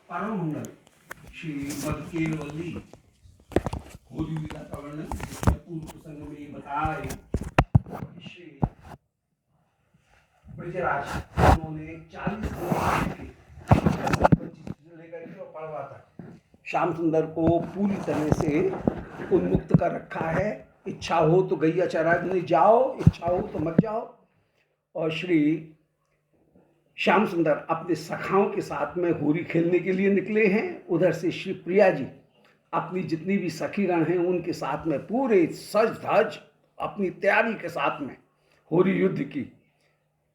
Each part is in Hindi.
परम मंगल श्री मधुकेवली होली विधा का वर्णन पूर्व प्रसंग में ये बताए। श्री ब्रजराज उन्होंने 40 लेकर के पड़वा तक श्याम सुंदर को पूरी तरह से उन्मुक्त कर रखा है। इच्छा हो तो गैया चराने जाओ, इच्छा हो तो मत जाओ। और श्री श्याम सुंदर अपने सखाओं के साथ में होली खेलने के लिए निकले हैं। उधर से श्री प्रिया जी अपनी जितनी भी सखीगण हैं उनके साथ में पूरे सज धज अपनी तैयारी के साथ में होली युद्ध की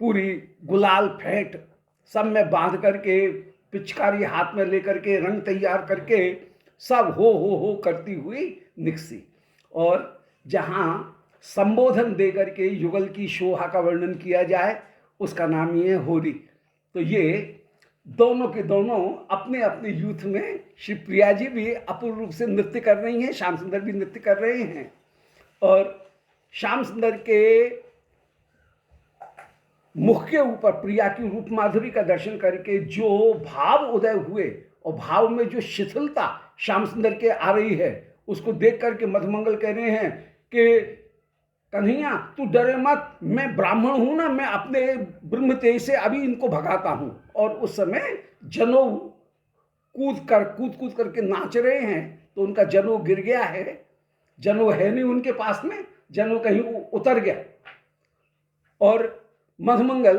पूरी गुलाल फेंट सब में बांध करके पिचकारी हाथ में लेकर के रंग तैयार करके सब हो करती हुई निकसी। और जहाँ संबोधन दे करके युगल की शोभा का वर्णन किया जाए उसका नाम ही है होली। तो ये दोनों के दोनों अपने अपने यूथ में श्री प्रिया जी भी अपूर्ण रूप से नृत्य कर रही हैं, श्याम सुंदर भी नृत्य कर रहे हैं। और श्याम सुंदर के मुख के ऊपर प्रिया की रूप माधुरी का दर्शन करके जो भाव उदय हुए और भाव में जो शिथिलता श्याम सुंदर के आ रही है उसको देख करके मधुमंगल कह रहे हैं कि कन्हैया तू डरे मत, मैं ब्राह्मण हूं ना, मैं अपने ब्रह्म तेज से अभी इनको भगाता हूं। और उस समय जनो कूद करके नाच रहे हैं तो उनका जनो गिर गया है, जनो है नहीं उनके पास में, जनो कहीं उतर गया। और मधुमंगल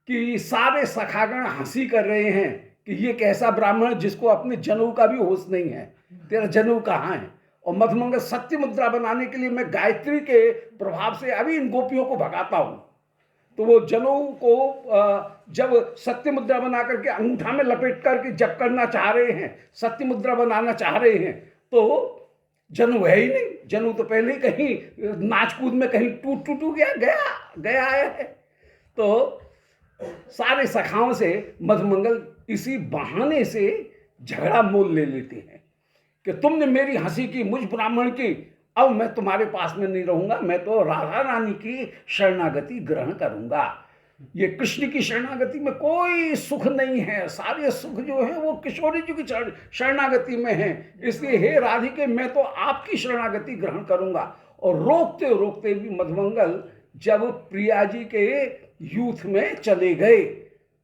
की सारे सखागण हंसी कर रहे हैं कि ये कैसा ब्राह्मण जिसको अपने जनेऊ का भी होश नहीं है, तेरा जनेऊ कहाँ है। और मधुमंगल सत्य मुद्रा बनाने के लिए मैं गायत्री के प्रभाव से अभी इन गोपियों को भगाता हूं। तो वो जनेऊ को जब सत्य मुद्रा बना करके अंगूठा में लपेट करके जप करना चाह रहे हैं, सत्य मुद्रा बनाना चाह रहे हैं, तो जनेऊ है ही नहीं। जनेऊ तो पहले ही कहीं नाच कूद में कहीं टूट गया है। तो सारे सखाओं से मधुमंगल इसी बहाने से झगड़ा मोल ले लेते हैं कि तुमने मेरी हंसी की मुझ ब्राह्मण की, अब मैं तुम्हारे पास में नहीं रहूंगा, मैं तो राधा रानी की शरणागति ग्रहण करूंगा। ये कृष्ण की शरणागति में कोई सुख नहीं है, सारे सुख जो है वो किशोरी जी की शरणागति में है। इसलिए हे राधिके मैं तो आपकी शरणागति ग्रहण करूंगा। और रोकते रोकते भी मधुमंगल जब प्रिया जी के यूथ में चले गए,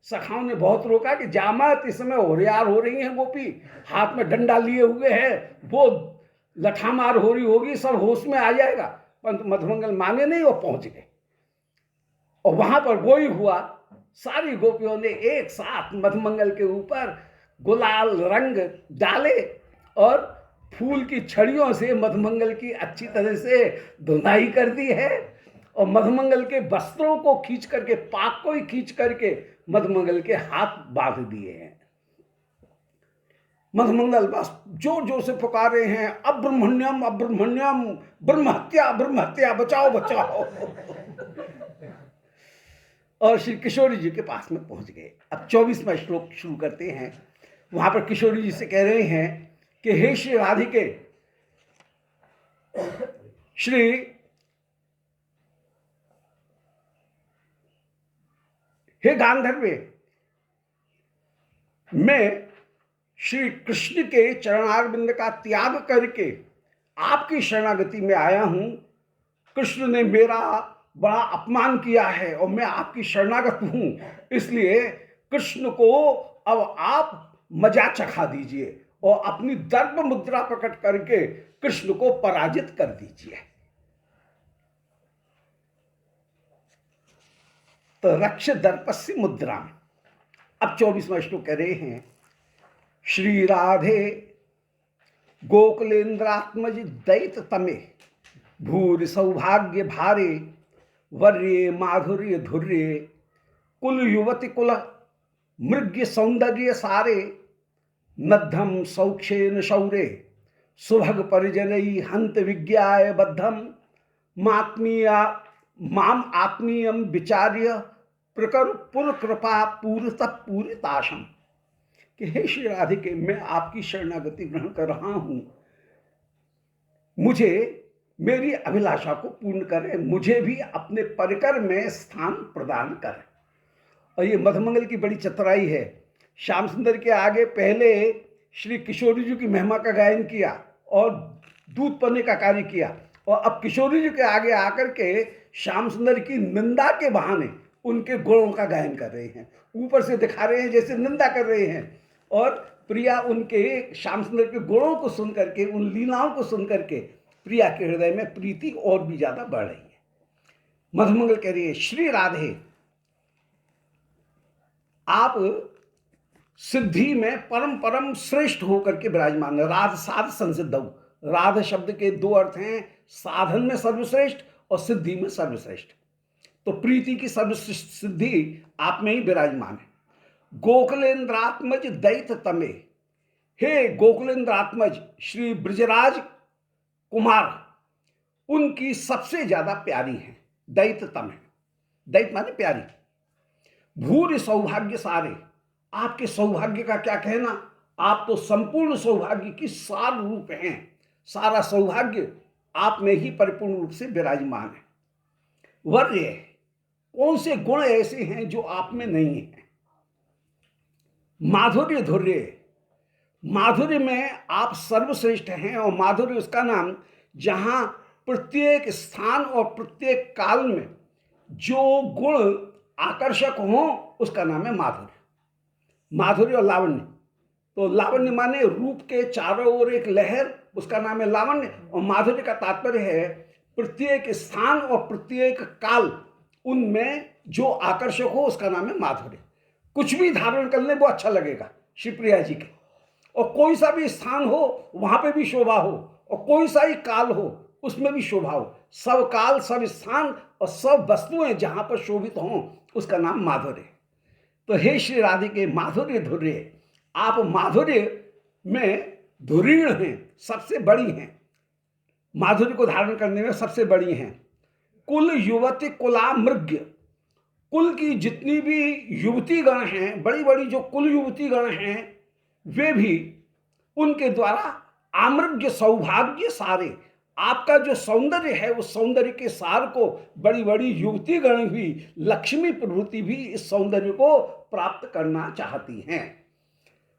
सखाओं ने बहुत रोका कि जामत, इस समय होरियार हो रही हैं गोपी, हाथ में डंडा लिए हुए हैं, वो लठामार हो रही होगी, सब होश में आ जाएगा। परंतु मधुमंगल माने नहीं और पहुंच गए। और वहां पर वो ही हुआ, सारी गोपियों ने एक साथ मधुमंगल के ऊपर गुलाल रंग डाले और फूल की छड़ियों से मधुमंगल की अच्छी तरह से धुनाई कर दी है। और मधुमंगल के वस्त्रों को खींच करके, पाक को ही खींच करके मधुमंगल के हाथ बांध दिए हैं। मधुमंगल बस जोर जोर से पुकारे हैं, अब्रह्मण्यम अब्रह्मण्यम, ब्रह्म हत्या, बचाओ बचाओ। और श्री किशोरी जी के पास में पहुंच गए। अब 24वां श्लोक शुरू करते हैं। वहां पर किशोरी जी से कह रहे हैं कि हे श्री राधिके, श्री हे गांधर्वे, मैं श्री कृष्ण के चरणारविंद का त्याग करके आपकी शरणागति में आया हूं। कृष्ण ने मेरा बड़ा अपमान किया है और मैं आपकी शरणागत हूं, इसलिए कृष्ण को अब आप मजा चखा दीजिए और अपनी दर्प मुद्रा प्रकट करके कृष्ण को पराजित कर दीजिए। तो रक्ष दर्पस्य मुद्रा। अब 24वां श्लोक कह रहे हैं, श्री राधे गोकुलेन्द्रात्मज दैत तमे, भूर सौभाग्य भारे, वर्ये माधुर्य धुर्ये, कुल युवती कुल मृग्य सौंदर्य सारे, नद्धम सौक्षेन शौरे, सुभग परिजनई हंत विज्ञाय बद्धम, माम आत्मीयम विचार्य प्रकर पुर कृपा पूर्त पूरिताशम। कि हे श्री राधिके, मैं आपकी शरणागति ग्रहण कर रहा हूं, मुझे मेरी अभिलाषा को पूर्ण करें, मुझे भी अपने परिकर में स्थान प्रदान करें। और ये मधुमंगल की बड़ी चतुराई है श्याम सुंदर के आगे पहले श्री किशोरी जी की महिमा का गायन किया और दूध पन्ने का कार्य किया, और अब किशोरी जी के आगे आकर के श्याम सुंदर की निंदा के बहाने उनके गुणों का गायन कर रहे हैं, ऊपर से दिखा रहे हैं जैसे निंदा कर रहे हैं। और प्रिया उनके श्याम सुंदर के गुणों को सुन करके, उन लीलाओं को सुन करके प्रिया के हृदय में प्रीति और भी ज्यादा बढ़ रही है। मधुमंगल कह रही है, श्री राधे आप सिद्धि में परम परम श्रेष्ठ होकर के विराजमान है। राध साध संसिद्ध। राध शब्द के दो अर्थ हैं, साधन में सर्वश्रेष्ठ और सिद्धि में सर्वश्रेष्ठ। तो प्रीति की सर्वश्रेष्ठ सिद्धि आप में ही विराजमान है। गोकुलेन्द्रात्मज दैत तमे, हे गोकुलेन्द्रात्मज श्री ब्रजराज कुमार उनकी सबसे ज्यादा प्यारी है, दैत तम है, दैत माने प्यारी। भूरि सौभाग्य सारे, आपके सौभाग्य का क्या कहना, आप तो संपूर्ण सौभाग्य की सार रूप हैं, सारा सौभाग्य आप में ही परिपूर्ण रूप से विराजमान है। वर्य, कौन से गुण ऐसे हैं जो आप में नहीं है। माधुर्य धुर्य, माधुर्य में आप सर्वश्रेष्ठ हैं, और माधुर्य उसका नाम जहां प्रत्येक स्थान और प्रत्येक काल में जो गुण आकर्षक हों उसका नाम है माधुर्य। माधुर्य और लावण्य, तो लावण्य माने रूप के चारों ओर एक लहर, उसका नाम है लावण्य। और माधुर्य का तात्पर्य है प्रत्येक स्थान और प्रत्येक काल उनमें जो आकर्षक हो उसका नाम है माधुर्य। कुछ भी धारण कर ले वो अच्छा लगेगा श्री प्रिया जी के, और कोई सा भी स्थान हो वहां पे भी शोभा हो, और कोई सा ही काल हो उसमें भी शोभा हो। सब काल, सब स्थान और सब वस्तुएं जहां पर शोभित हों उसका नाम माधुर्य। तो हे श्री राधिके माधुर्य धुर्य, आप माधुर्य में धुरीण हैं, सबसे बड़ी हैं, माधुर्य को धारण करने में सबसे बड़ी हैं। कुल युवती कुला मृग्य, कुल की जितनी भी युवती गण हैं, बड़ी बड़ी जो कुल युवती गण हैं, वे भी उनके द्वारा आमृग्य सौभाग्य सारे, आपका जो सौंदर्य है उस सौंदर्य के सार को बड़ी बड़ी युवती गण भी, लक्ष्मी प्रभृति भी इस सौंदर्य को प्राप्त करना चाहती हैं।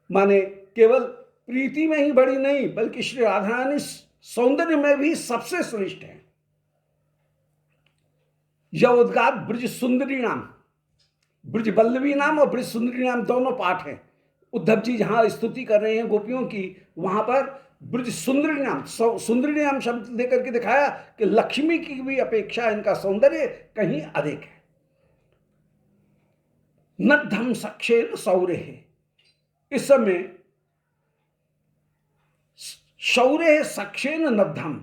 माने केवल प्रीति में ही बड़ी नहीं, बल्कि श्री राधा रानी सौंदर्य में भी सबसे श्रेष्ठ है। यवोद्गात ब्रज सुंदरी नाम, ब्रज वल्लभी नाम और ब्रज सुंदरी नाम दोनों पाठ हैं। उद्धव जी जहां स्तुति कर रहे हैं गोपियों की, वहां पर ब्रज सुंदरी नाम, सुंदरी नाम शब्द देकर के दिखाया कि लक्ष्मी की भी अपेक्षा इनका सौंदर्य कहीं अधिक है। नद्धम सक्षेन सौर्य है, इस समय शौर्य सक्षेन नद्धम,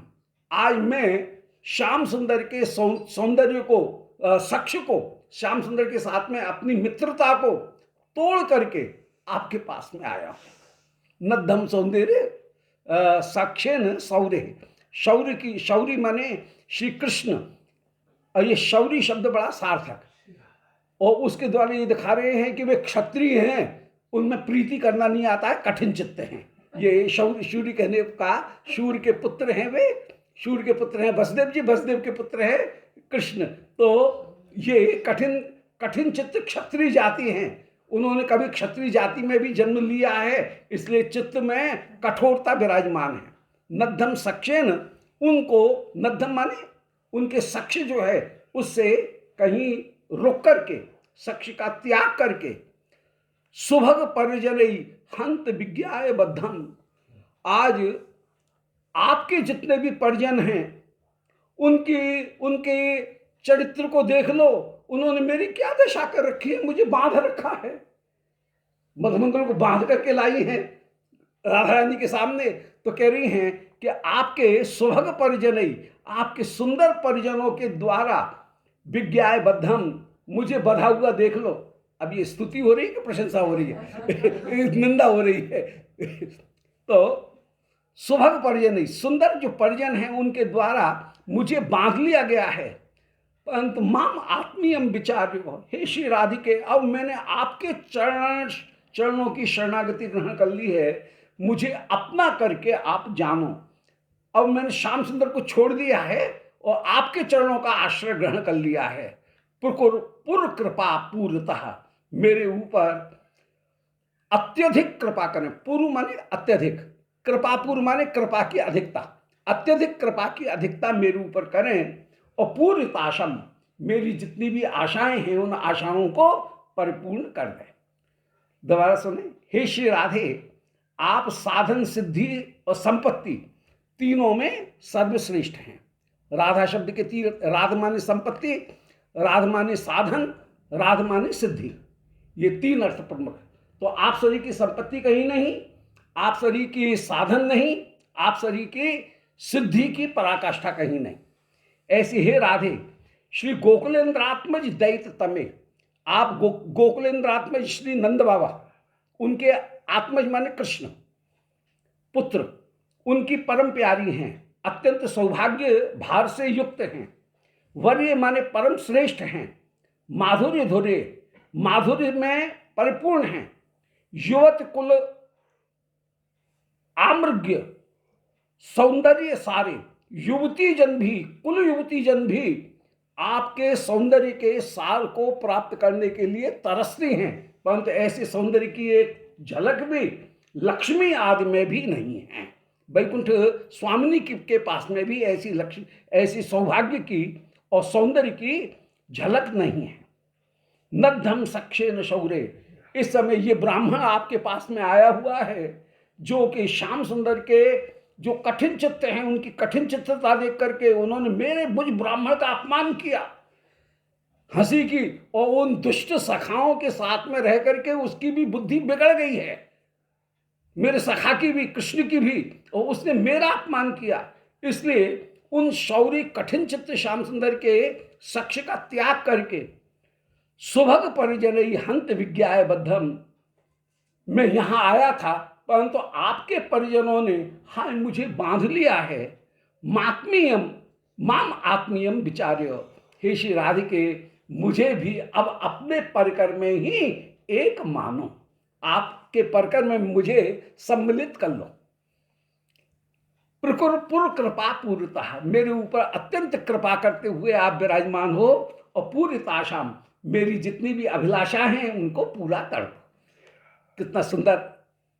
आज मैं श्याम सुंदर के सौंदर्य को, सक्ष को, श्याम सुंदर के साथ में अपनी मित्रता को तोड़ करके आपके पास में आया हूं। नद्धम सौंदर्य सक्षेन शौर्य, शौर्य की, शौर्य माने श्री कृष्ण, और ये शौर्य शब्द बड़ा सार्थक, और उसके द्वारा ये दिखा रहे हैं कि वे क्षत्रिय हैं, उनमें प्रीति करना नहीं आता है, कठिन चित्त हैं। ये शौर्य, शूर्य कहने का, शूर के पुत्र हैं वे, शूर के पुत्र हैं वसुदेव जी, वसुदेव के पुत्र हैं कृष्ण। तो ये कठिन चित्त क्षत्रिय जाति हैं, उन्होंने कभी क्षत्रिय जाति में भी जन्म लिया है, इसलिए चित्त में कठोरता विराजमान है। नद्धम सक्षेन, उनको, नद्धम माने उनके सक्ष जो है उससे कहीं रुक करके, सक्ष का त्याग करके, सुभग परिजनई हंत विज्ञाय बद्धम, आज आपके जितने भी परिजन हैं उनके चरित्र को देख लो, उन्होंने मेरी क्या दशा कर रखी है, मुझे बांध रखा है। मधुमंगल को बांध करके लाई हैं राधा रानी के सामने, तो कह रही हैं कि आपके सुभग परिजनई, आपके सुंदर परिजनों के द्वारा विज्ञाय बद्धम, मुझे बधा हुआ देख लो। अब ये स्तुति हो रही है कि प्रशंसा हो रही है निंदा हो रही है तो सुभग परिजन, सुंदर जो परिजन हैं उनके द्वारा मुझे बांध लिया गया है। परंतु माम आत्मीयम विचार, हे श्री राधिके, अब मैंने आपके चरणों की शरणागति ग्रहण कर ली है, मुझे अपना करके आप जानो। अब मैंने श्याम सुंदर को छोड़ दिया है और आपके चरणों का आश्रय ग्रहण कर लिया है। पुर कृपा पूर्णतः मेरे ऊपर अत्यधिक कृपा करें। पूर्व माने अत्यधिक, कृपा पूर्व माने कृपा की अधिकता, अत्यधिक कृपा की अधिकता मेरे ऊपर करें और पूर्णताशम मेरी जितनी भी आशाएं हैं उन आशाओं को परिपूर्ण कर दें। दोबारा सुने, हे श्री राधे, आप साधन, सिद्धि और संपत्ति तीनों में सर्वश्रेष्ठ हैं। राधा शब्द के तीन, राध माने संपत्ति, राध माने साधन, राध माने सिद्धि, ये तीन अर्थ प्रमुख। तो आप शरीर की संपत्ति कहीं नहीं, आप शरीर की साधन नहीं, आप शरीर की सिद्धि की पराकाष्ठा कहीं नहीं। ऐसी हे राधे, श्री गोकुलेंद्रात्मज दैत तमे, आप गोकुलेंद्रात्मज श्री नंद बाबा, उनके आत्मज माने कृष्ण पुत्र, उनकी परम प्यारी हैं, अत्यंत सौभाग्य भार से युक्त हैं, वर्य माने परम श्रेष्ठ हैं, माधुर्य धुर्य, माधुर्य में परिपूर्ण हैं, युवत कुल आमृग्य, सौंदर्य सारे, युवती जन भी, कुल युवती जन भी आपके सौंदर्य के सार को प्राप्त करने के लिए तरसती हैं, परंतु ऐसे सौंदर्य की एक झलक भी लक्ष्मी आदि में भी नहीं है। वैकुंठ स्वामिनी के पास में भी ऐसी लक्ष्मी, ऐसी सौभाग्य की और सौंदर्य की झलक नहीं है। नद्धम सक्षे न शौर्य, इस समय ये ब्राह्मण आपके पास में आया हुआ है जो कि श्याम सुंदर के जो कठिन चित्त हैं, उनकी कठिन चित्तता देख करके उन्होंने मुझ ब्राह्मण का अपमान किया, हंसी की, और उन दुष्ट सखाओं के साथ में रह करके उसकी भी बुद्धि बिगड़ गई है, मेरे सखा की भी, कृष्ण की भी, और उसने मेरा अपमान किया। इसलिए उन शौर्य कठिन चित्त श्याम सुंदर के सक्ष का त्याग करके सुभग परिजन हंत विज्ञाय बद्धम, मैं यहां आया था, परंतु आपके परिजनों ने हाँ मुझे बांध लिया है। मात्मीयम माम आत्मीयम विचार्य, हे श्री राधिके, मुझे भी अब अपने परिकर में ही एक मानो, आपके परिकर में मुझे सम्मिलित कर लो। पुर कृपा पूर्णतः, मेरे ऊपर अत्यंत कृपा करते हुए आप विराजमान हो, और पूर्णताशाम, मेरी जितनी भी अभिलाषा हैं उनको पूरा कर दो। कितना सुंदर,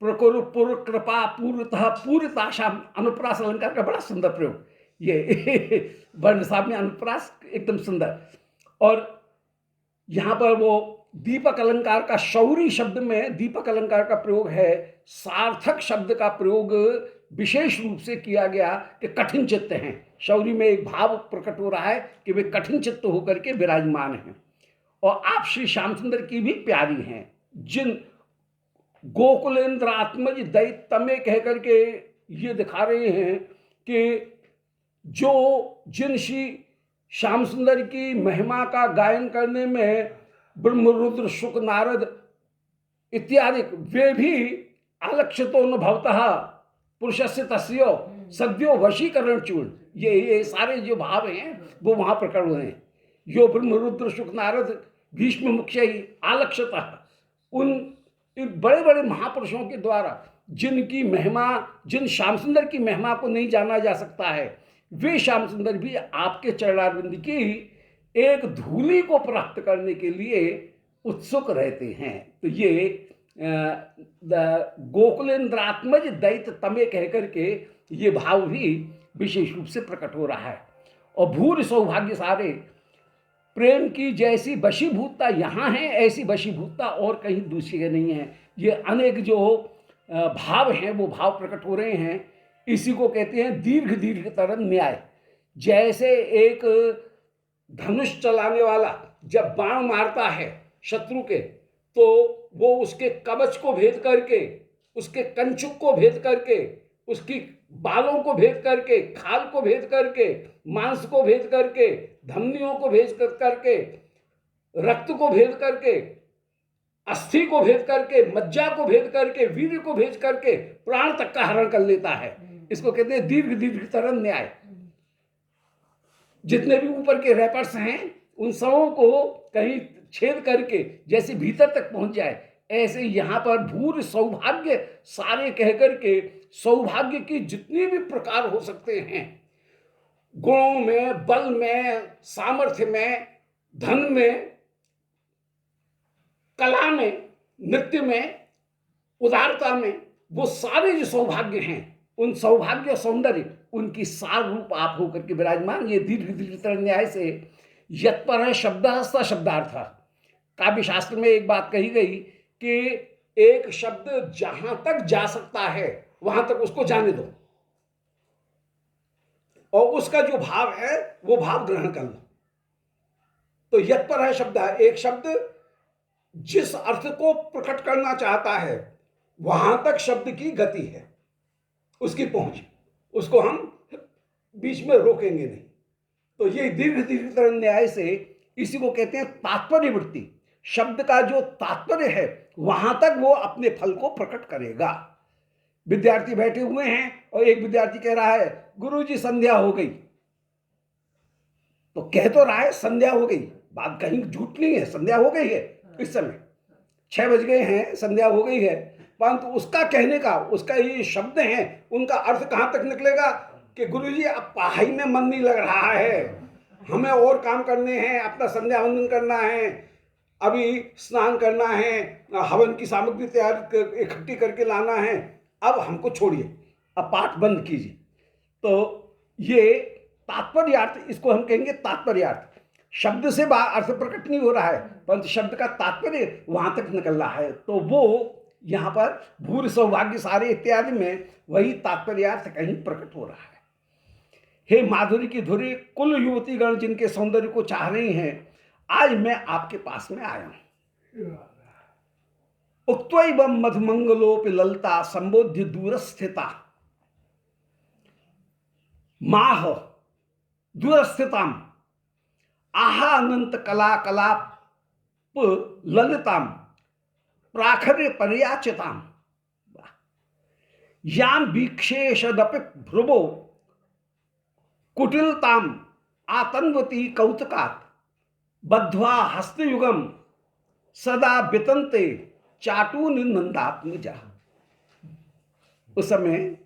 पुर कृपा पूर्णतः पूर्णताशाम, अनुप्रास अलंकार का बड़ा सुंदर प्रयोग, ये वर्ण साहब में अनुप्रास एकदम सुंदर। और यहां पर वो दीपक अलंकार का शौरी शब्द में दीपक अलंकार का प्रयोग है, सार्थक शब्द का प्रयोग विशेष रूप से किया गया कि कठिन चित्त हैं। शौरी में एक भाव प्रकट हो रहा है कि वे कठिन चित्त होकर के विराजमान हैं, और आप श्री श्याम सुंदर की भी प्यारी हैं, जिन गोकुलेंद्र आत्मज दैत्य में कह करके ये दिखा रहे हैं कि जो जिन श्री श्याम सुंदर की महिमा का गायन करने में ब्रह्म रुद्र शुक नारद इत्यादि वे भी आलक्षितो न भवतः पुरुषस्य तस्यो सद्यो वशीकरण चूर्ण, ये सारे जो भाव हैं वो वहां प्रकट हुए हैं। यो ब्रह्म रुद्र शुक नारद भीष्म मुख्य आलक्षतः, उन बड़े बड़े महापुरुषों के द्वारा जिनकी महिमा, जिन श्याम सुंदर की महिमा को नहीं जाना जा सकता है, वे श्याम सुंदर भी आपके चरणारविंद की एक धूलि को प्राप्त करने के लिए उत्सुक रहते हैं। तो ये गोकुलेंद्रात्मज दैत्य तमे कह करके ये भाव भी विशेष रूप से प्रकट हो रहा है। और भूर सौभाग्य सारे, प्रेम की जैसी वशीभूतता यहाँ है, ऐसी वशीभूतता और कहीं दूसरी के नहीं है। ये अनेक जो भाव हैं वो भाव प्रकट हो रहे हैं, इसी को कहते हैं दीर्घ दीर्घ तरह न्याय। जैसे एक धनुष चलाने वाला जब बाण मारता है शत्रु के, तो वो उसके कवच को भेद करके, उसके कंचुक को भेद करके, उसकी बालों को भेद करके, खाल को भेद करके, मांस को भेद करके, धमनियों को भेद करके, रक्त को भेद करके, अस्थि को भेद करके, मज्जा को भेद करके, वीर्य को भेद करके प्राण तक का हरण कर लेता है। इसको कहते हैं दीर्घ दीर्घ तरह न्याय। जितने भी ऊपर के रैपर्स हैं उन सबों को कहीं छेद करके जैसे भीतर तक पहुंच जाए, ऐसे यहां पर भूर सौभाग्य सारे कहकर के सौभाग्य की जितनी भी प्रकार हो सकते हैं, गुणों में, बल में, सामर्थ्य में, धन में, कला में, नृत्य में, उदारता में वो सारे जो सौभाग्य हैं, उन सौभाग्य सौंदर्य उनकी सार रूप आप होकर के विराजमान। ये दीर्घ दीर्घतर न्याय से यत्पर है शब्द स शब्दार्थ। काव्य शास्त्र में एक बात कही गई कि एक शब्द जहां तक जा सकता है वहां तक उसको जाने दो, और उसका जो भाव है वो भाव ग्रहण कर लो। तो यत्पर है शब्द है, एक शब्द जिस अर्थ को प्रकट करना चाहता है वहां तक शब्द की गति है, उसकी पहुंच, उसको हम बीच में रोकेंगे नहीं। तो ये दीर्घ दीर्घतर न्याय से इसी को कहते हैं तात्पर्य वृत्ति। शब्द का जो तात्पर्य है वहां तक वो अपने फल को प्रकट करेगा। विद्यार्थी बैठे हुए हैं और एक विद्यार्थी कह रहा है गुरुजी संध्या हो गई, तो कह तो रहा है संध्या हो गई, बात कहीं झूठ नहीं है, संध्या हो गई है। इस समय 6 बज गए हैं, संध्या हो गई है, परंतु उसका कहने का, उसका ये शब्द है, उनका अर्थ कहां तक निकलेगा कि गुरुजी अब पढ़ाई में मन नहीं लग रहा है, हमें और काम करने हैं, अपना संध्या वंदन करना है, अभी स्नान करना है, हवन की सामग्री तैयार इकट्ठी करके लाना है, अब हमको छोड़िए, अब पाठ बंद कीजिए। तो ये तात्पर्यार्थ, इसको हम कहेंगे तात्पर्यार्थ। शब्द से अर्थ प्रकट नहीं हो रहा है, परंतु शब्द का तात्पर्य वहां तक निकल रहा है, तो वो यहाँ पर भूर सौभाग्य सारे इत्यादि में वही तात्पर्यार्थ कहीं प्रकट हो रहा है। हे माधुरी की धुरी कुल युवती गण जिनके सौंदर्य को चाह रही हैं, आज मैं आपके पास में आया हूं। उक्त्वैवं मधुमंगलोपि ललता संबोध्य दूरस्थिता माह दूरस्थिताम आहा अनंत कला कलाप ललिताम प्राखर्य पर्याचिताम याम वीक्षेषदपि भ्रुवो कुटिलताम आतन्वती कौतुकात् बद्ध्वा हस्तयुगम सदा वितन्ते चाटून नंदात्मजा। उस समय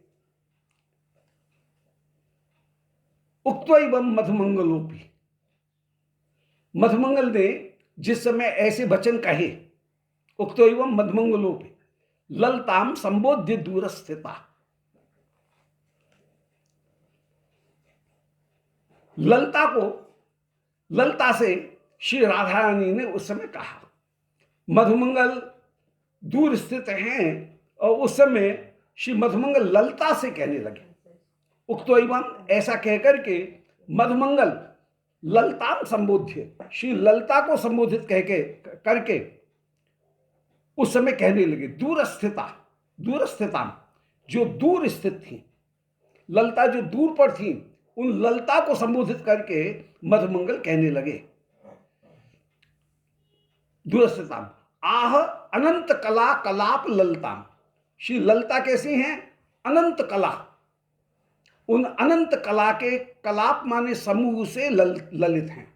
उक्त्वैवं मधुमंगलोपि, मधुमंगल ने जिस समय ऐसे वचन कहे, उक्त्वैवं मधुमंगलोपि ललताम संबोध्य दूरस्थिता, ललता को, ललता से श्री राधा रानी ने उस समय कहा। मधुमंगल दूर स्थित हैं और उस समय श्री मधुमंगल ललता से कहने लगे। उक्त्वैवं ऐसा कहकर के मधुमंगल ललताम संबोध्य, श्री ललता को संबोधित कह के करके उस समय कहने लगे दूरस्थिता, दूरस्थिता जो दूर स्थित थी, ललता जो दूर पर थी, उन ललता को संबोधित करके मधुमंगल कहने लगे दूरस्थिताम आह अनंत कला कलाप ललताम। श्री ललता कैसी हैं? अनंत कला, उन अनंत कला के कलाप माने समूह से ललित हैं।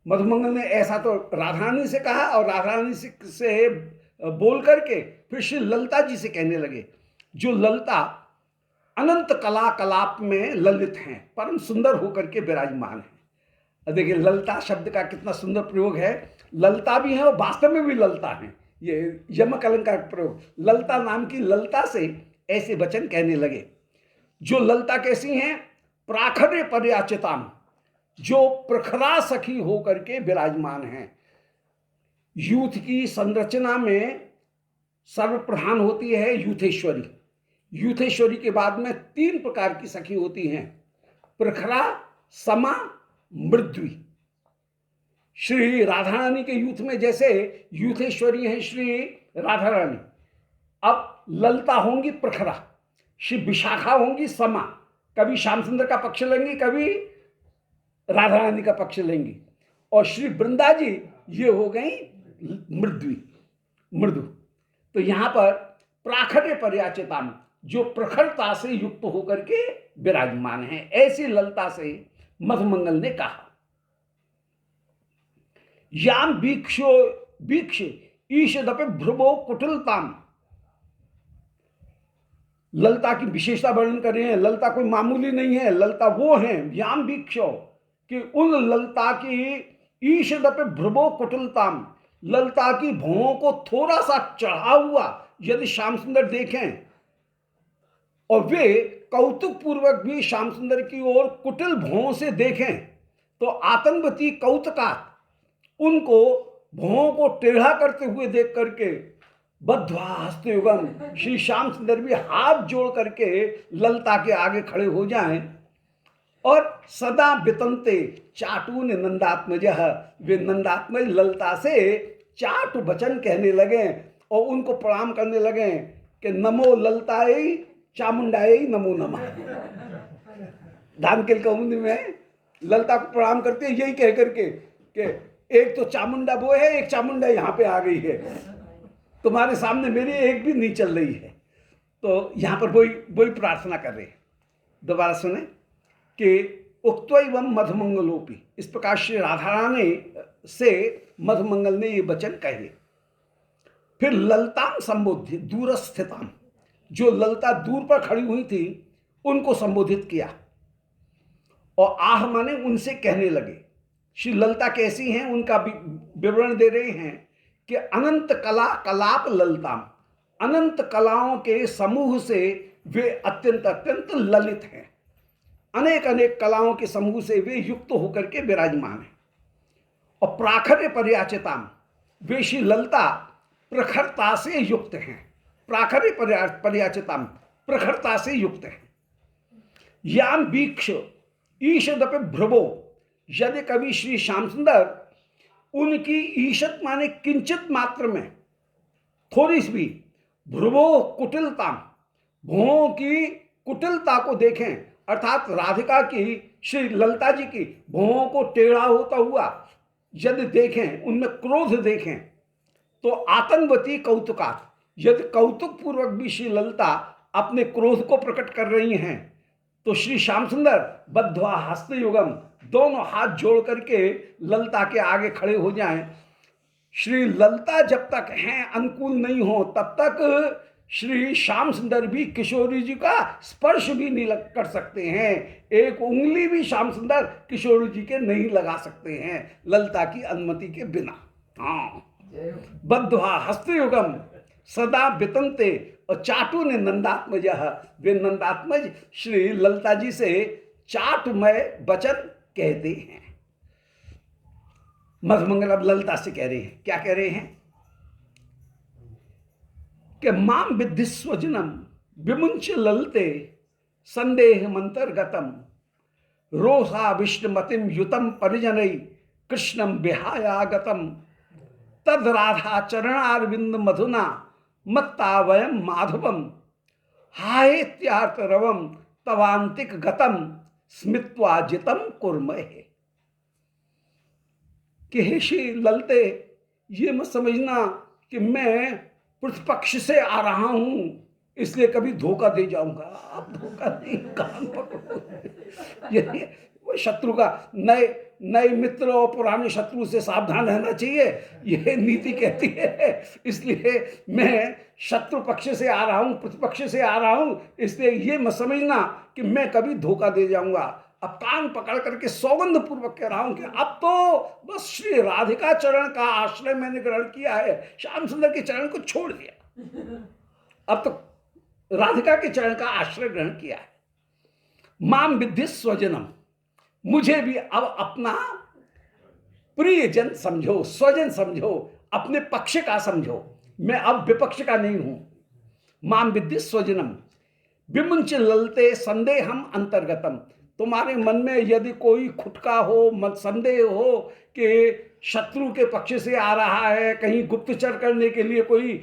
मधुमंगल ने ऐसा तो राधारानी से कहा और राधारानी से बोल करके फिर श्री ललता जी से कहने लगे, जो ललता अनंत कला कलाप में ललित हैं, परम सुंदर होकर के विराजमान हैं। देखिए ललता शब्द का कितना सुंदर प्रयोग है, ललता भी है और वास्तव में भी ललता है, ये यमक अलंकार का प्रयोग। ललता नाम की ललता से ऐसे वचन कहने लगे। जो ललता कैसी हैं? प्राखर्य पर्याचिताम, जो प्रखरा सखी होकर के विराजमान हैं। यूथ की संरचना में सर्वप्रधान होती है यूथेश्वरी। यूथेश्वरी के बाद में 3 प्रकार की सखी होती हैं, प्रखरा, समा, मृद्वी। श्री राधा रानी के यूथ में जैसे यूथेश्वरी है श्री राधा रानी, अब ललता होंगी प्रखरा, श्री विशाखा होंगी समा, कभी श्याम सुंदर का पक्ष लेंगी, कभी राधा रानी का पक्ष लेंगी, और श्री वृंदा जी ये हो गई मृद्वी, मृदु। तो यहां पर प्राखर्य पर्याचिताम, जो प्रखरता से युक्त होकर के विराजमान है, ऐसी ललता से मधुमंगल ने कहा। याम वीक्ष ईशदपि भ्रुवो कुटिलताम, ललता की विशेषता वर्णन कर रहे हैं। ललता कोई मामूली नहीं है, ललता वो है याम वीक्षो कि उन ललता की ईशदपि भ्रुवो कुटिलताम, ललता की भौहों को थोड़ा सा चढ़ा हुआ यदि श्याम सुंदर देखें और वे कौतुक पूर्वक भी श्याम सुंदर की ओर कुटिल भौं से देखें तो आतंकवती कौतुका उनको भौं को टेढ़ा करते हुए देख करके बद्ध्वा हस्तयुगम श्री श्याम सुंदर भी हाथ जोड़ करके ललता के आगे खड़े हो जाएं और सदा बितंते चाटून नंदात्मज, वे नंदात्मज ललता से चाट वचन कहने लगे और उनको प्रणाम करने लगे कि नमो ललताई चामुंडाई नमो नमः। धानकिल कौमुदी में ललता को प्रणाम करते हैं यही कह करके कि एक तो चामुंडा वो है, एक चामुंडा यहाँ पे आ गई है, तुम्हारे सामने मेरी एक भी नहीं चल रही है। तो यहाँ पर वही प्रार्थना कर रहे हैं। दोबारा सुने कि उक्त्वैवं मधुमंगलोपी, इस प्रकार श्री राधा रानी से मधुमंगल ने ये वचन कहे। फिर ललताम संबोधित दूरस्थिताम, जो ललता दूर पर खड़ी हुई थी उनको संबोधित किया और आह माने उनसे कहने लगे। श्री ललता कैसी हैं उनका विवरण दे रहे हैं कि अनंत कला कलाप ललताम, अनंत कलाओं के समूह से वे अत्यंत अत्यंत ललित हैं, अनेक अनेक कलाओं के समूह से वे युक्त होकर के विराजमान हैं। और प्राखर्य पर्याचिताम, वे श्री ललता प्रखरता से युक्त हैं, प्राखर्य पर्याचिताम प्रखरता से युक्त हैं। याम वीक्ष ईशदपि भ्रुवो, यदि कभी श्री श्याम सुंदर उनकी ईशत माने किंचित मात्र में थोड़ी सी भी भ्रुवो कुटिलता, भुवों की कुटिलता को देखें, अर्थात राधिका की श्री ललता जी की भुवों को टेढ़ा होता हुआ यदि देखें, उनमें क्रोध देखें तो आतंकवती कौतुका, यदि कौतुक पूर्वक भी श्री ललता अपने क्रोध को प्रकट कर रही हैं तो श्री श्याम सुंदर बद्ध्वा हस्तयुगम, दोनों हाथ जोड़ करके ललता के आगे खड़े हो जाएं। श्री ललता जब तक हैं अनुकूल नहीं हो तब तक श्री श्याम सुंदर भी किशोरी जी का स्पर्श भी नहीं कर सकते हैं, एक उंगली भी श्याम सुंदर किशोरी जी के नहीं लगा सकते हैं ललता की अनुमति के बिना। हाँ, बद्ध्वा हस्तयुगम सदा बितंते, और चाटू ने नंदात्मज, वे नंदात्मज श्री ललता जी से चाटमय वचन कहते हैं। मधुमंगल अब ललता से कह रहे हैं, क्या कह रहे हैं कि माम विद्धि स्वजनम विमुंच ललते संदेह मंतर्गतम रोषा विष्णुमतिम युतम परिजनई कृष्णम विहायागतम तद राधा चरणारविंद मधुना मत्ता वयम माधवम हाहेत्यार्थ रवम तवांतिक गतम स्मित्वा जितम कुर्महे। कि हे श्री ललते, ये मत समझना कि मैं प्रतिपक्ष से आ रहा हूं इसलिए कभी धोखा दे जाऊंगा। आप धोखा नहीं, कान पकड़ो। ये वो शत्रु का, नए मित्र और पुराने शत्रु से सावधान रहना चाहिए, यह नीति कहती है। इसलिए मैं शत्रु पक्ष से आ रहा हूं, प्रतिपक्ष से आ रहा हूं, इसलिए ये मत समझना कि मैं कभी धोखा दे जाऊंगा। अब कान पकड़ करके सौगंध पूर्वक कह रहा हूं कि अब तो बस श्री राधिका चरण का आश्रय मैंने ग्रहण किया है, श्याम सुंदर के चरण को छोड़ दिया, अब तो राधिका के चरण का आश्रय ग्रहण किया है। माम विद्धि स्वजनम, मुझे भी अब अपना प्रियजन समझो, स्वजन समझो, अपने पक्ष का समझो, मैं अब विपक्ष का नहीं हूं। माम विद्धि स्वजनम विमुंच ललते संदेहम अंतर्गतम, तुम्हारे मन में यदि कोई खुटका हो, मत संदेह हो कि शत्रु के पक्ष से आ रहा है, कहीं गुप्तचर करने के लिए कोई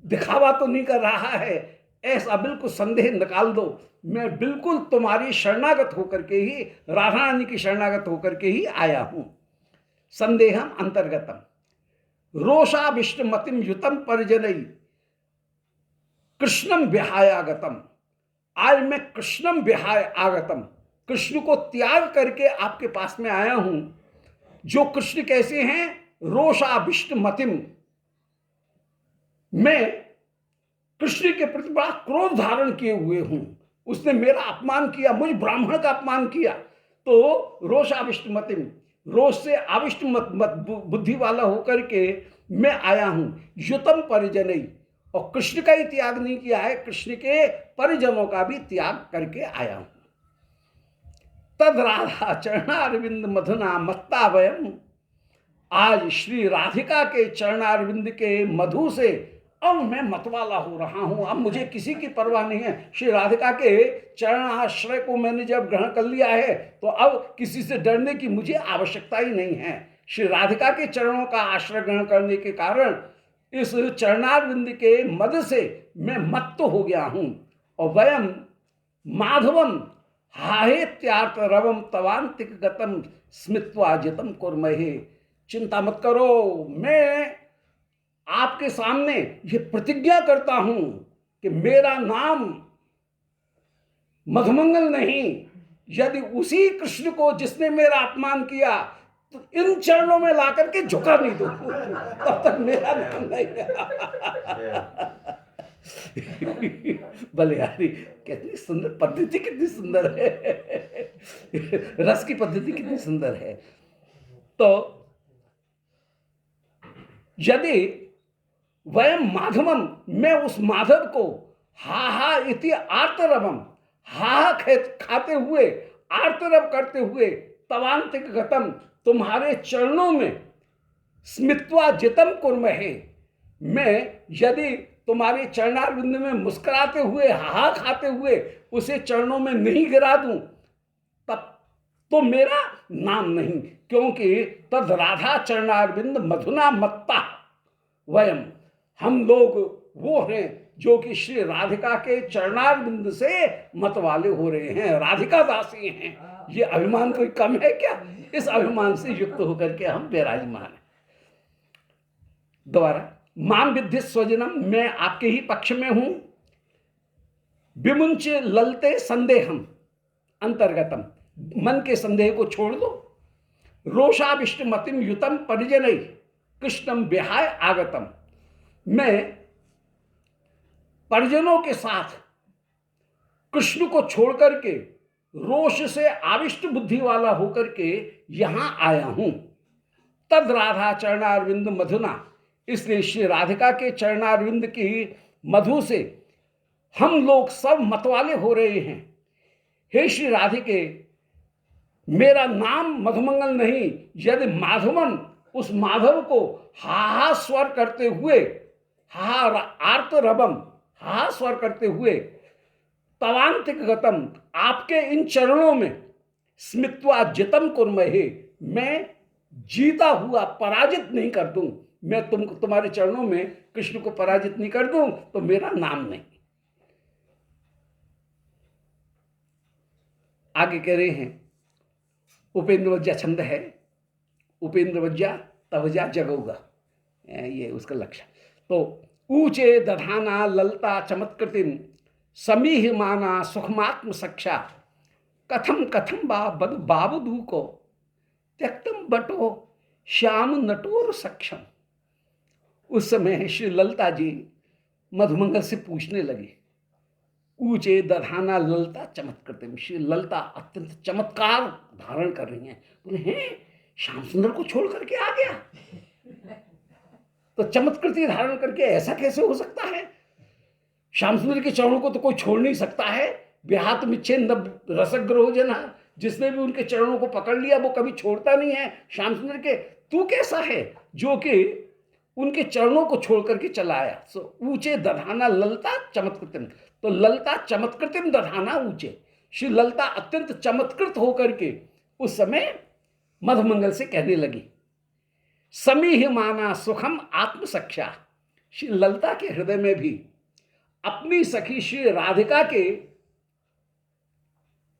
दिखावा तो नहीं कर रहा है, ऐसा बिल्कुल संदेह निकाल दो। मैं बिल्कुल तुम्हारी शरणागत होकर के ही, राधा रानी की शरणागत होकर के ही आया हूं। संदेहम अंतर्गतम रोषा विष्णुमतिम युतम परिजनई कृष्णम विहायागतम, आज मैं कृष्णम विहाय आगतम, कृष्ण को त्याग करके आपके पास में आया हूं। जो कृष्ण कैसे हैं, रोषा विष्णुमतिम, मैं कृष्ण के प्रति बड़ा क्रोध धारण किए हुए हूं, उसने मेरा अपमान किया, मुझ ब्राह्मण का अपमान किया, तो रोषा विष्णुमतिम, रोष से आविष्ट बुद्धि वाला होकर के मैं आया हूं। युतम परिजनई, और कृष्ण का ही त्याग नहीं किया है, कृष्ण के परिजनों का भी त्याग करके आया हूं। तद राधा चरणारविंद मधुना मत्ता वयम, आज श्री राधिका के चरणारविंद के मधु से अब मैं मतवाला हो रहा हूं। अब मुझे किसी की परवाह नहीं है। श्री राधिका के चरण आश्रय को मैंने जब ग्रहण कर लिया है तो अब किसी से डरने की मुझे आवश्यकता ही नहीं है। श्री राधिका के चरणों का आश्रय ग्रहण करने के कारण इस चरणारविंद के मद से मैं मत्त हो गया हूं। और वयम माधवम हाहेत्यार्थ रवम तवांतिक गतम स्मित्वा जितम कुर्महे। चिंता मत करो, मैं आपके सामने ये प्रतिज्ञा करता हूं कि मेरा नाम मधुमंगल नहीं। यदि उसी कृष्ण को जिसने मेरा अपमान किया तो इन चरणों में ला करके झुका नहीं दो तब तक मेरा नाम नहीं। बलिहारी कितनी सुंदर पद्धति, कितनी सुंदर है, रस की पद्धति कितनी सुंदर है। तो यदि वयम माधवम, मैं उस माधव को हा हा इति आर्तरवम, हा खाते हुए आर्तरव करते हुए तवांतिक गतम, तुम्हारे चरणों में स्मित्वा जितम कुर्महे, मैं यदि तुम्हारे चरणारविंद में मुस्कुराते हुए हा खाते हुए उसे चरणों में नहीं गिरा दूं तब तो मेरा नाम नहीं, क्योंकि तद राधा चरणारविंद मधुना मत्ता वयम, हम लोग वो हैं जो कि श्री राधिका के चरणारविंद से मतवाले हो रहे हैं, राधिका दासी हैं। ये अभिमान कोई कम है क्या? इस अभिमान से युक्त होकर के हम विराजमान हैं। दोबारा, माम विद्धि स्वजनम, मैं आपके ही पक्ष में हूं। विमुंच ललते संदेहम अंतर्गतम, मन के संदेह को छोड़ दो। रोषाविष्ट मतिम युतम परिजनई कृष्णम विहाय आगतम, मैं परिजनों के साथ कृष्ण को छोड़ करके रोष से आविष्ट बुद्धि वाला होकर के यहां आया हूं। तद राधा चरणारविंद मधुना, इसलिए श्री राधिका के चरणारविंद की मधु से हम लोग सब मतवाले हो रहे हैं। हे श्री राधिके, मेरा नाम मधुमंगल नहीं। यदि माधवम, उस माधव को हा स्वर करते हुए, हा आर्त रबम, हा स्वर करते हुए तवांतिक गतम, आपके इन चरणों में स्मित्वा जितम कुर्महे, मैं जीता हुआ पराजित नहीं कर दूं। मैं तुम्हारे चरणों में कृष्ण को पराजित नहीं कर दूं तो मेरा नाम नहीं। आगे कह रहे हैं, उपेंद्र वज्जा छंद है, उपेंद्र वज्जा तवजा जगोगा, ये उसका लक्ष्य। तो ऊंचे दधाना ललता चमत्कृतिम समीह माना सुखमात्म सक्षा, कथम कथम बाबदू को त्यक्तम बटो श्याम नटोर सक्षम। उस समय श्री ललता जी मधुमंगल से पूछने लगे, ऊंचे दधाना ललता चमत्कृतिम, श्री ललता अत्यंत चमत्कार धारण कर रही हैं। बोले, हैं श्याम सुंदर को छोड़ करके आ गया, तो चमत्कृति धारण करके ऐसा कैसे हो सकता है? श्याम सुंदर के चरणों को तो कोई छोड़ नहीं सकता है। बेहात मिच्छेद रसग्रहो जना, जिसने भी उनके चरणों को पकड़ लिया वो कभी छोड़ता नहीं है श्याम सुंदर के। तू कैसा है जो कि उनके चरणों को छोड़ करके चला आया? सो ऊंचे दधाना ललता चमत्कृतिम, तो ललता चमत्कृतिम दधाना ऊंचे, श्री ललता अत्यंत चमत्कृत होकर के उस समय मधुमंगल से कहने लगी, समीह माना सुखम आत्मसख्या। श्री ललता के हृदय में भी अपनी सखी श्री राधिका के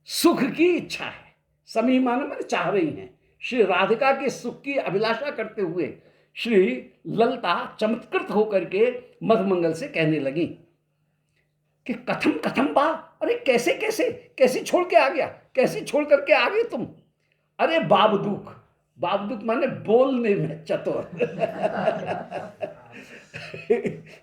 सुख की इच्छा है। समीह माना मैंने चाह रही हैं, श्री राधिका के सुख की अभिलाषा करते हुए श्री ललता चमत्कृत होकर के मधुमंगल से कहने लगी कि कथम कथम बा, अरे कैसे कैसे कैसे छोड़ के आ गया, कैसे छोड़ करके आ गए तुम? अरे बाबदूक, बाबदूक माने बोलने में चतुर।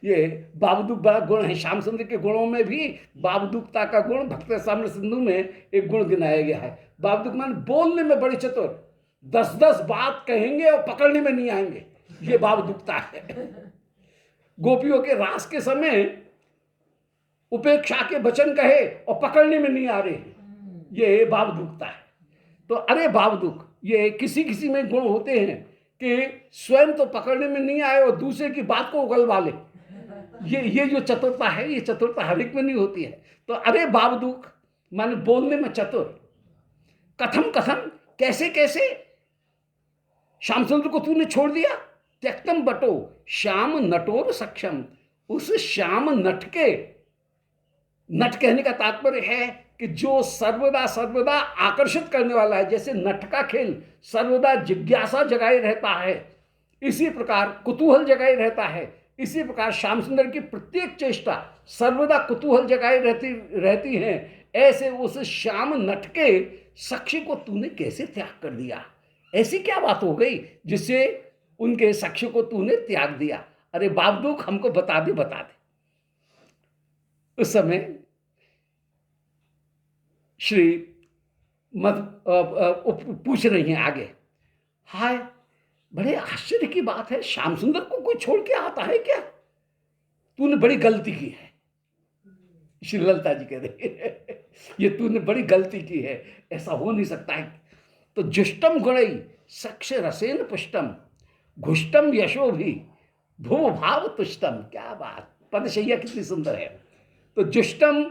ये बाबदूक बड़ा गुण है। श्याम सुंदर के गुणों में भी बाबदूकता का गुण भक्त साम्र सिंधु में एक गुण गिनाया गया है। बाबदूक माने बोलने में बड़े चतुर, 10-10 बात कहेंगे और पकड़ने में नहीं आएंगे, ये बाबदूकता है। गोपियों के रास के समय उपेक्षा के वचन कहे और पकड़ने में नहीं आ रहे हैं, ये भाव दुखता है। तो अरे भाव दुख, ये किसी किसी में गुण होते हैं कि स्वयं तो पकड़ने में नहीं आए और दूसरे की बात को उगलवा ले। ये जो चतुरता है, ये चतुरता हर एक में नहीं होती है। तो अरे भाव दुख माने बोलने में चतुर। कथम कथम, कैसे कैसे, श्याम सुंदर को तूने छोड़ दिया। त्यक्तम बटो श्याम नटोर सक्षम, उस श्याम नट के, नट कहने का तात्पर्य है कि जो सर्वदा सर्वदा आकर्षित करने वाला है। जैसे नट का खेल सर्वदा जिज्ञासा जगाए रहता है, इसी प्रकार कुतूहल जगाए रहता है, इसी प्रकार श्याम सुंदर की प्रत्येक चेष्टा सर्वदा कुतूहल जगाए रहती है। ऐसे उस श्याम नट के साक्षी को तूने कैसे त्याग कर दिया? ऐसी क्या बात हो गई जिससे उनके साक्षी को तूने त्याग दिया? अरे बाप दुख, हमको बता दे, बता दे। उस समय श्री मध पूछ रही हैं आगे, हाय बड़े आश्चर्य की बात है, श्याम सुंदर को कोई छोड़ के आता है क्या? तूने बड़ी गलती की है। श्री ललिता जी कह रही है, ये तूने बड़ी गलती की है, ऐसा हो नहीं सकता है। तो जुष्टम गुणई सक्ष रसेन पुष्टम, घुष्टम यशो भी भू भाव तुष्टम। क्या बात, पदशैया कितनी सुंदर है। तो जुष्टम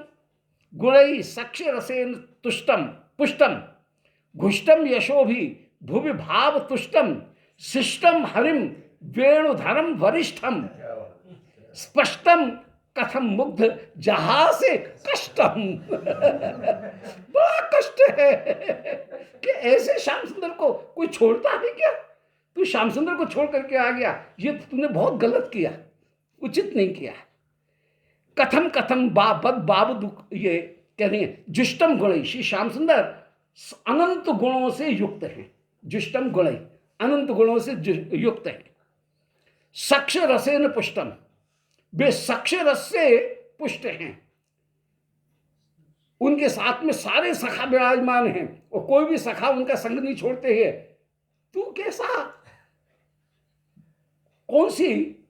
गुणई सक्ष रसेन तुष्टम पुष्टम, घुष्टम यशो भी भुवि भाव तुष्टम, शिष्टम हरिम वेणुधरम वरिष्ठम, स्पष्टम कथम मुग्ध जहासे कष्टम। बड़ा कष्ट है कि ऐसे श्याम सुंदर को कोई छोड़ता है क्या? तू श्याम सुंदर को छोड़ करके आ गया, ये तूने बहुत गलत किया, उचित नहीं किया। कथम कथम बाब दुख, ये कह रही है जुष्टम गुणई, श्री श्याम सुंदर अनंत गुणों से युक्त हैं। जुष्टम गुणई, अनंत गुणों से युक्त है। सक्ष रसेन पुष्टम, वे सक्ष रस से पुष्ट हैं, उनके साथ में सारे सखा विराजमान हैं और कोई भी सखा उनका संग नहीं छोड़ते हैं। तू कैसा, कौन सी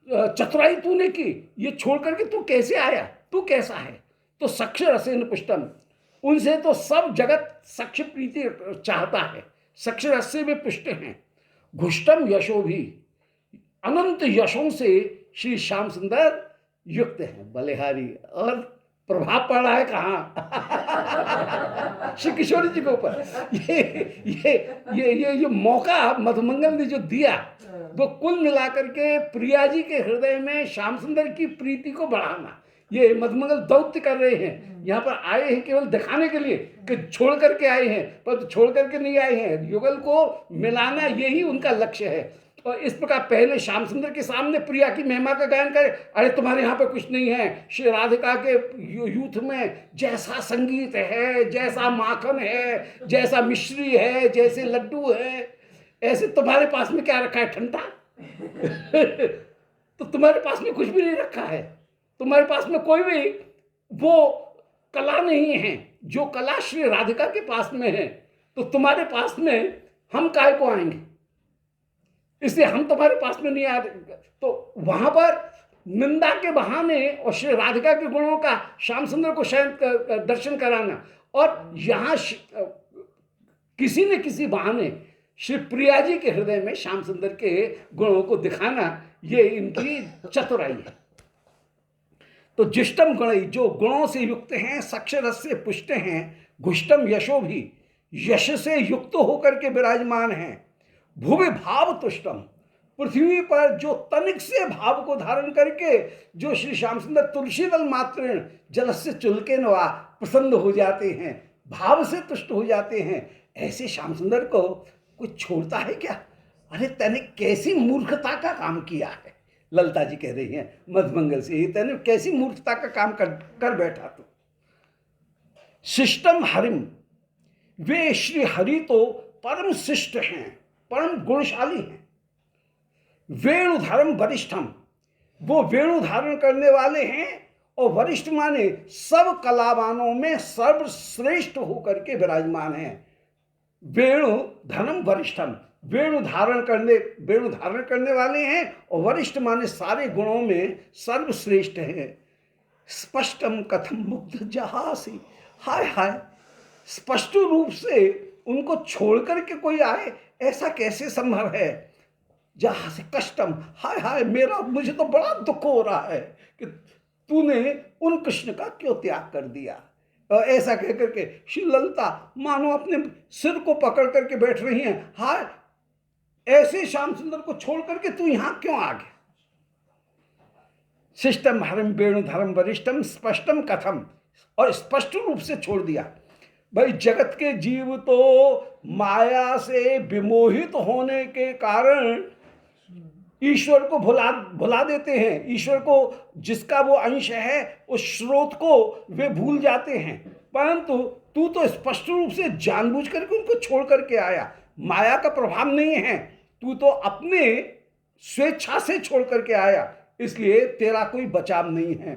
चतुराई तूने की, ये छोड़ करके तू कैसे आया, तू कैसा है? तो सक्ष रसेन पुष्टम, उनसे तो सब जगत सक्ष प्रीति चाहता है, सक्ष रस से वे पुष्ट हैं। घुष्टम यशो भी, अनंत यशों से श्री श्याम सुंदर युक्त हैं। बलिहारी, और प्रभाव पड़ रहा है कहाँ? श्री किशोरी जी के ऊपर। ये जो मौका मधुमंगल ने जो दिया, वो कुल मिलाकर के प्रिया जी के हृदय में श्याम सुंदर की प्रीति को बढ़ाना, ये मधुमंगल दौत्य कर रहे हैं। यहाँ पर आए हैं केवल दिखाने के लिए कि छोड़ करके आए हैं, पर छोड़ करके नहीं आए हैं, युगल को मिलाना यही उनका लक्ष्य है। और इस प्रकार पहले श्याम सुंदर के सामने प्रिया की महिमा का गायन करे, अरे तुम्हारे यहाँ पे कुछ नहीं है, श्री राधिका के यूथ में जैसा संगीत है, जैसा माखन है, जैसा मिश्री है, जैसे लड्डू है, ऐसे तुम्हारे पास में क्या रखा है? ठंडा। तो तुम्हारे पास में कुछ भी नहीं रखा है, तुम्हारे पास में कोई भी वो कला नहीं है जो कला श्री राधिका के पास में है। तो तुम्हारे पास में हम काहे को आएंगे, इसलिए हम तुम्हारे पास में नहीं आ रहे। तो वहां पर निंदा के बहाने और श्री राधिका के गुणों का श्याम सुंदर को शयन दर्शन कराना, और यहाँ किसी न किसी बहाने श्री प्रिया जी के हृदय में श्याम सुंदर के गुणों को दिखाना, ये इनकी चतुराई है। तो जुष्टम गुणई, जो गुणों से युक्त हैं, सक्ष रस से पुष्ट हैं, घुष्टम यशो भी, यश से युक्त होकर के विराजमान हैं, भुवि भाव तुष्टम, पृथ्वी पर जो तनिक से भाव को धारण करके जो श्री श्याम सुंदर तुलसी दल मात्र जल से चुलके नवा प्रसन्न हो जाते हैं, भाव से तुष्ट हो जाते हैं, ऐसे श्याम सुंदर को कोई छोड़ता है क्या? अरे तैने कैसी मूर्खता का काम किया है। ललिता जी कह रही हैं मधुमंगल से, तैने कैसी मूर्खता का काम कर बैठा तू। शिष्टम हरिम, वे श्री हरि तो परम शिष्ट हैं, परम गुणशाली हैं। वेणुधरम वरिष्ठम, वो वेणु धारण करने वाले हैं, और वरिष्ठ माने सब कलावानों में सर्वश्रेष्ठ होकर के विराजमान हैं। वेणु धर्म वरिष्ठम, वेणु धारण करने वाले हैं, और वरिष्ठ माने सारे गुणों में सर्वश्रेष्ठ हैं। स्पष्टम कथम मुग्ध जहासी, हाय हाय, स्पष्ट रूप से उनको छोड़ करके कोई आए, ऐसा कैसे संभव है। जहां से कष्टम, हाय हाय, मुझे तो बड़ा दुख हो रहा है कि तूने उन कृष्ण का क्यों त्याग कर दिया। और ऐसा कह करके श्री ललिता मानो अपने सिर को पकड़ करके बैठ रही हैं, हाय, ऐसे श्याम सुंदर को छोड़ करके तू यहां क्यों आ गया। शिष्टम हरम वेणु धर्म वरिष्ठम स्पष्टम कथम, और स्पष्ट रूप से छोड़ दिया। भाई जगत के जीव तो माया से विमोहित होने के कारण ईश्वर को भुला देते हैं। ईश्वर को, जिसका वो अंश है, उस स्रोत को वे भूल जाते हैं। परंतु तू तो स्पष्ट रूप से जानबूझ करके उनको छोड़ करके आया। माया का प्रभाव नहीं है, तू तो अपने स्वेच्छा से छोड़ करके आया, इसलिए तेरा कोई बचाव नहीं है।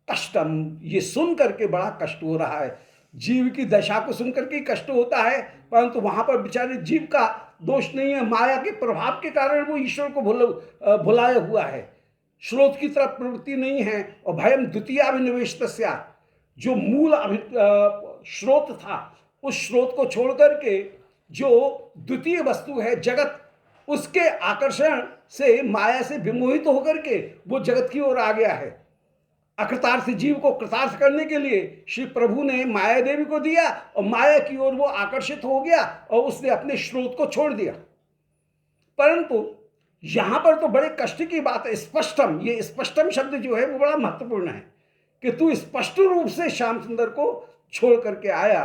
कष्टम, ये सुन करके बड़ा कष्ट हो रहा है। जीव की दशा को सुन करके कष्ट होता है, परंतु वहां पर बेचारे जीव का दोष नहीं है। माया के प्रभाव के कारण वो ईश्वर को भुलाया हुआ है, स्रोत की तरफ प्रवृत्ति नहीं है। और भयम द्वितीय अभिनिवेश, जो मूल स्रोत था, उस स्रोत को छोड़ करके जो द्वितीय वस्तु है जगत, उसके आकर्षण से माया से विमोहित होकर के वो जगत की ओर आ गया है। अकृतार्थ जीव को कृतार्थ करने के लिए श्री प्रभु ने माया देवी को दिया, और माया की ओर वो आकर्षित हो गया और उसने अपने स्रोत को छोड़ दिया। परंतु यहां पर तो बड़े कष्ट की बात है। स्पष्टम, ये स्पष्टम शब्द जो है वो बड़ा महत्वपूर्ण है कि तू स्पष्ट रूप से श्याम सुंदर को छोड़ करके आया।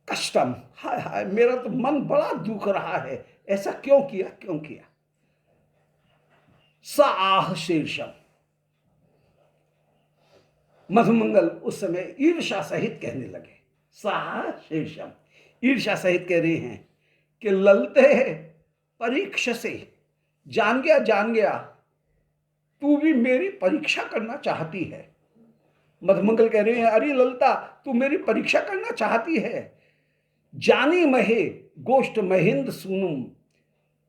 कष्टम, हाय हाय, मेरा तो मन बड़ा दुख रहा है, ऐसा क्यों किया। स आह शीर्षम, मधुमंगल उस समय ईर्षा सहित कहने लगे। सा शीर्षम, ईर्षा सहित कह रहे हैं कि ललते परीक्षा से, जान गया तू भी मेरी परीक्षा करना चाहती है। मधुमंगल कह रहे हैं, अरे ललता, तू मेरी परीक्षा करना चाहती है। जानी महे गोष्ठ महेंद्र सुनुम,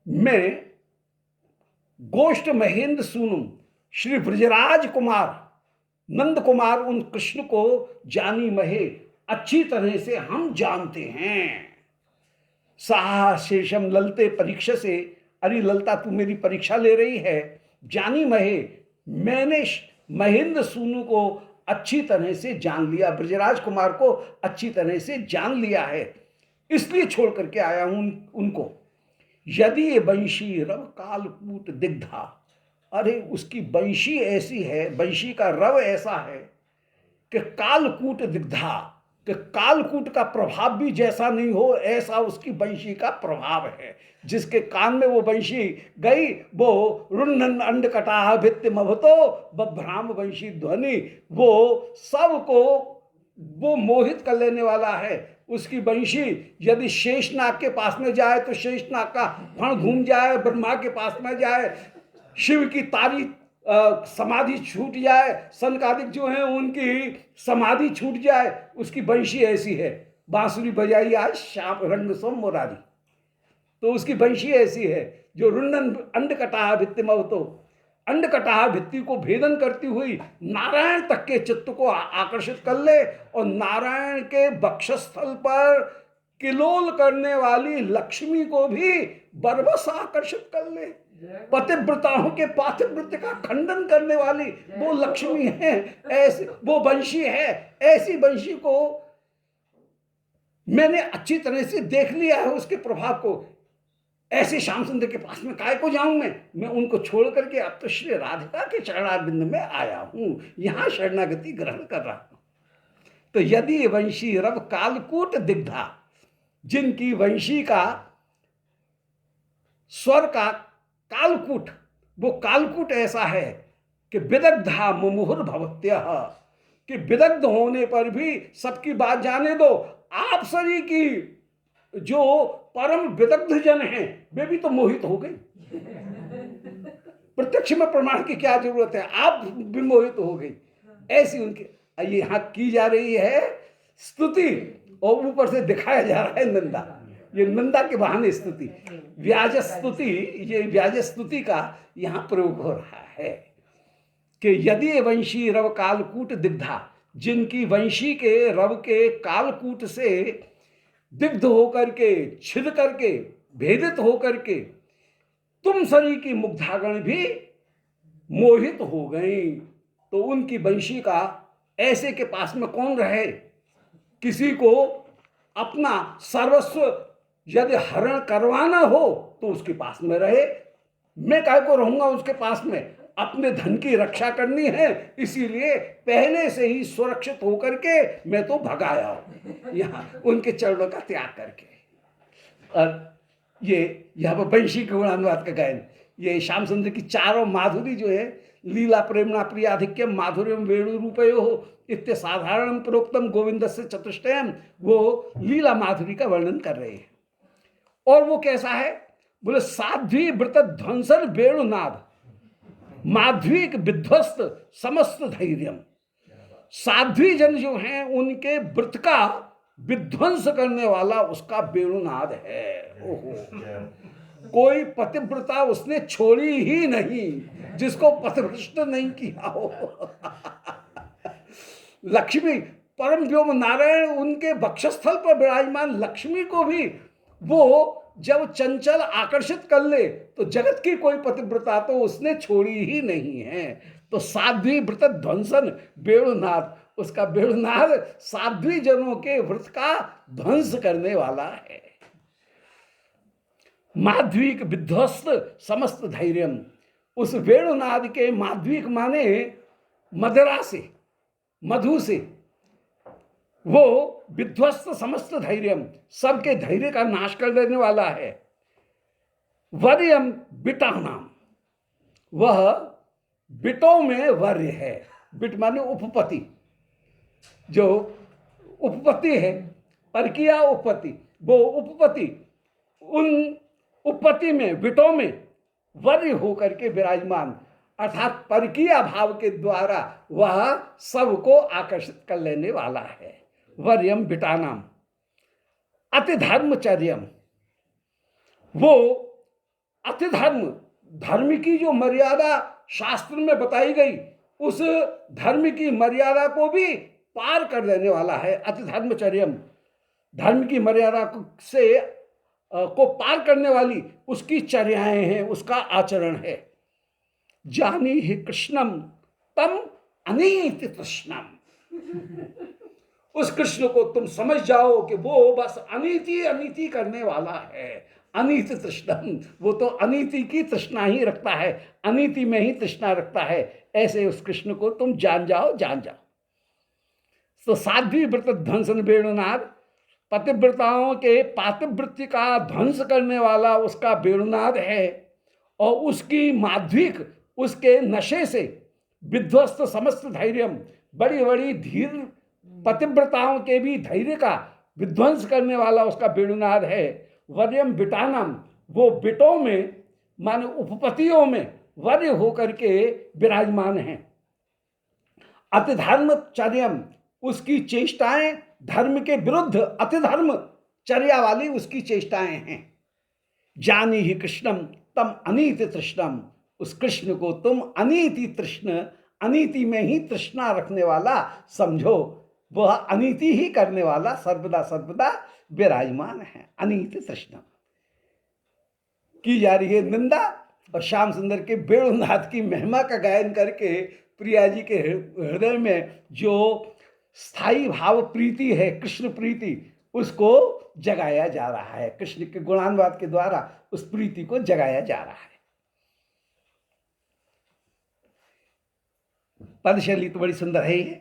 मैं गोष्ठ महेंद्र सुनुम, श्री ब्रजराज कुमार नंद कुमार उन कृष्ण को जानी महे, अच्छी तरह से हम जानते हैं। साह शेषम, ललते परीक्षा से, अरे ललता तू मेरी परीक्षा ले रही है। जानी महे, मैंने महेंद्र सूनु को अच्छी तरह से जान लिया, ब्रजराज कुमार को अच्छी तरह से जान लिया है, इसलिए छोड़ करके आया हूं उनको। यदि ये बंशी रव कालकूट दिग्धा, अरे उसकी बंशी ऐसी है, बंशी का रव ऐसा है कि कालकूट दिग्धा, कि कालकूट का प्रभाव भी जैसा नहीं हो ऐसा उसकी बंशी का प्रभाव है। जिसके कान में वो बंशी गई वो रुन्नन अंड कटाह भित्ति मभतो बभ्राम बंशी ध्वनि, वो सबको वो मोहित कर लेने वाला है। उसकी बंशी यदि शेषनाग के पास में जाए तो शेषनाग का फण घूम जाए, ब्रह्मा के पास में जाए शिव की तारी समाधि छूट जाए, सनकादिक जो है उनकी समाधि छूट जाए, उसकी बंशी ऐसी है। बांसुरी बजाई आज श्याम रंग सोम मुरारी, तो उसकी बंशी ऐसी है जो रुन्नन अंड कटाह भित्ति मवतो, अंड कटाह भित्ति को भेदन करती हुई नारायण तक के चित्त को आकर्षित कर ले, और नारायण के वक्षस्थल पर किलोल करने वाली लक्ष्मी को भी बरबस आकर्षित कर ले। पतिव्रताओं के पातिव्रत्य का खंडन करने वाली वो लक्ष्मी है, ऐसी वो बंशी है। ऐसी बंशी को मैंने अच्छी तरह से देख लिया है, उसके प्रभाव को। ऐसे श्याम सुंदर के पास में काय को जाऊं मैं उनको छोड़ करके अब तो श्री राधिका के चरणारविंद में आया हूं, यहां शरणागति ग्रहण कर रहा हूं। तो यदि वंशी रव कालकूट दिग्धा, जिनकी वंशी का स्वर का कालकूट, वो कालकूट ऐसा है कि विदग्धा मुमुहुर भवत्य, कि विदग्ध होने पर भी सबकी बात जाने दो, आप सभी की जो परम विदग्ध जन हैं वे भी तो मोहित हो गए। प्रत्यक्ष में प्रमाण की क्या जरूरत है, आप भी मोहित हो गई। ऐसी उनकी यहां की जा रही है स्तुति, और ऊपर से दिखाया जा रहा है निंदा। ये निंदा के बहाने स्तुति, व्याज स्तुति, ये व्याज स्तुति का यहाँ प्रयोग हो रहा है कि यदि वंशी रव कालकूट दिग्धा, जिनकी वंशी के रव के कालकूट से दिग्ध होकर के, छिद करके, भेदित होकर के तुम सरी की मुग्धागण भी मोहित हो गई, तो उनकी वंशी का ऐसे के पास में कौन रहे? किसी को अपना सर्वस्व यदि हरण करवाना हो तो उसके पास में रहे। मैं काहे को रहूंगा उसके पास में? अपने धन की रक्षा करनी है, इसीलिए पहले से ही सुरक्षित होकर के मैं तो भगाया हूं यहाँ उनके चरणों का त्याग करके। और ये यहाँ पर वंशी के गुणानुवाद का गायन, ये श्याम सुंदर की चारों माधुरी जो है, लीला प्रेमणा प्रियाधिक्यम माधुर्यम वेणु रूपयो इत्य साधारण प्रोक्तम गोविंद से चतुष्टयम, वो लीला माधुरी का वर्णन कर रहे हैं। और वो कैसा है? बोले साध्वी व्रत ध्वंसन वेणुनाद माध्वीक विध्वस्त समस्त धैर्यम। साध्वी जन जो हैं उनके व्रत का विध्वंस करने वाला उसका वेणुनाद है। ओहो, कोई पतिव्रता उसने छोड़ी ही नहीं जिसको पतिभ्रष्ट नहीं किया हो। लक्ष्मी परम व्योम नारायण उनके वक्षस्थल पर विराजमान लक्ष्मी को भी वो जब चंचल आकर्षित कर ले तो जगत की कोई पतिव्रता तो उसने छोड़ी ही नहीं है। तो साध्वी व्रत ध्वंसन वेणुनाद, उसका वेणुनाद साध्वी जनों के व्रत का ध्वंस करने वाला है। माध्वीक विध्वस्त समस्त धैर्यम, उस वेणुनाद के माध्वीक माने मदिरा से, मधु से, वो विध्वस्त समस्त धैर्यम, सबके धैर्य का नाश कर देने वाला है। वर्यम बिटानाम, वह बिटों में वर्य है। बिट माने उपपति, जो उपपति है, परकिया उपपति, वो उपपति उन उपपति में, बिटों में वर्य होकर के विराजमान, अर्थात परकीय भाव के द्वारा वह सबको आकर्षित कर लेने वाला है। वर्यम बिटानाम अति धर्मचर्यम, वो अति धर्म, धर्म की जो मर्यादा शास्त्र में बताई गई उस धर्म की मर्यादा को भी पार कर देने वाला है। अति धर्मचर्यम, धर्म की मर्यादा को पार करने वाली उसकी चर्याएं हैं, उसका आचरण है। जानी ही कृष्णम तम अनीति कृष्णम, उस कृष्ण को तुम समझ जाओ कि वो बस अनीति अनीति करने वाला है। अनीति तृष्णम, वो तो अनीति की तृष्णा ही रखता है, अनीति में ही तृष्णा रखता है। ऐसे उस कृष्ण को तुम जान जाओ, जान जाओ। तो साध्वी व्रत ध्वंसन वेणुनाद, पतिव्रताओं के पातिवृत्ति का ध्वंस करने वाला उसका वेणुनाद है। और उसकी माध्विक, उसके नशे से विध्वस्त समस्त धैर्यम, बड़ी बड़ी धीर पतिव्रताओं के भी धैर्य का विध्वंस करने वाला उसका वेणुनाद है। वर्यम बिटानम, वो बिटों में माने उपपतियों में वर्य होकर के विराजमान है। अति धर्मचर्यम, उसकी चेष्टाएं धर्म के विरुद्ध अति धर्म चर्या वाली उसकी चेष्टाएं हैं। जानी ही कृष्णम तम अनीति तृष्णम, उस कृष्ण को तुम अनीति तृष्ण, अनीति में ही तृष्णा रखने वाला समझो। वह अनीति ही करने वाला सर्वदा सर्वदा विराजमान है। अनीति तृष्णा की जा रही है निंदा। और श्याम सुंदर के वेणुनाथ की महिमा का गायन करके प्रिया जी के हृदय में जो स्थायी भाव प्रीति है, कृष्ण प्रीति, उसको जगाया जा रहा है। कृष्ण के गुणानुवाद के द्वारा उस प्रीति को जगाया जा रहा है। पदशैली तो बड़ी सुंदर है ही।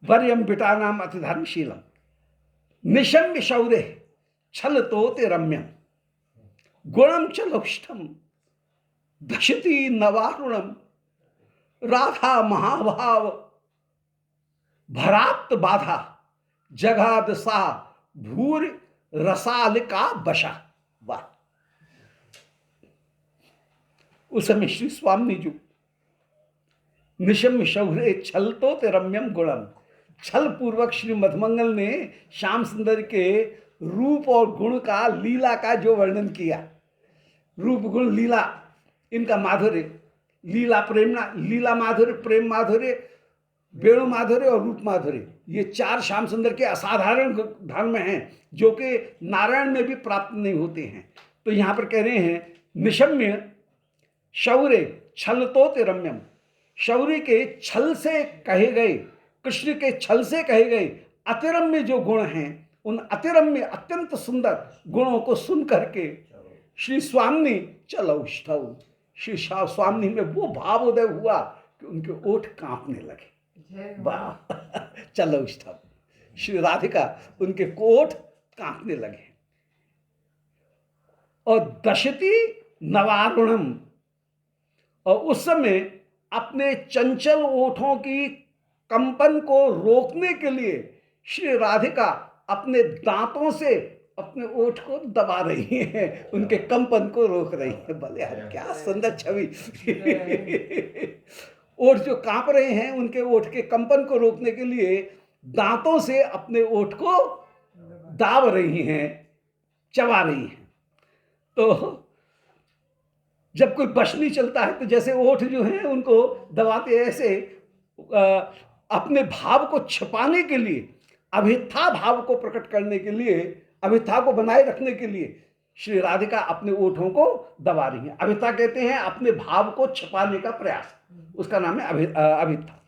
वर्यम बिटानाम अति धर्मशीलम निशम्य शौर्य छल तोते रम्यम गुणम चलोष्टम दशति नवारुणम राधा महाभाव भराप्त बाधा जगाद सा भूर रसालिका बशा। वाह! उस समय श्री स्वामी जी निशम्य शौर्य छल तो रम्यम गुणम, छल पूर्वक श्री मधुमंगल ने श्याम सुंदर के रूप और गुण का, लीला का जो वर्णन किया, रूप गुण लीला इनका माधुर्य, लीला माधुर्य, प्रेम माधुर्य, वेणु माधुर्य और रूप माधुर्य, ये चार श्याम सुंदर के असाधारण धर्म हैं जो कि नारायण में भी प्राप्त नहीं होते हैं। तो यहाँ पर कह रहे हैं निशम्य शौर्य छलतोति रम्यम, शौर्य के छल से कहे गए, कृष्ण के छल से कहे गए अतिरम्य जो गुण हैं, उन अतिरम्य अत्यंत सुंदर गुणों को सुन करके श्री स्वामी चलौष्ठव, श्री स्वामी में वो भाव उदय हुआ कि उनके ओठ कांपने लगे। वाह चलौष्ठव, श्री राधिका उनके ओठ कांपने लगे। और दशति नवारुणम, और उस समय अपने चंचल ओठों की कंपन को रोकने के लिए श्री राधिका अपने दांतों से अपने ओठ को दबा रही हैं, उनके कंपन को रोक रही हैं। भले यार क्या सुंदर छवि ओठ जो कांप रहे हैं, उनके ओठ के कंपन को रोकने के लिए दांतों से अपने ओठ को दाब रही हैं, चबा रही हैं। तो जब कोई बश नहीं चलता है तो जैसे ओठ जो हैं उनको दबाते, ऐसे अपने भाव को छिपाने के लिए, अभिथा भाव को प्रकट करने के लिए, अभिथा को बनाए रखने के लिए श्री राधिका अपने ओठों को दबा रही हैं। अभिथा कहते हैं अपने भाव को छिपाने का प्रयास, उसका नाम है अभिथा।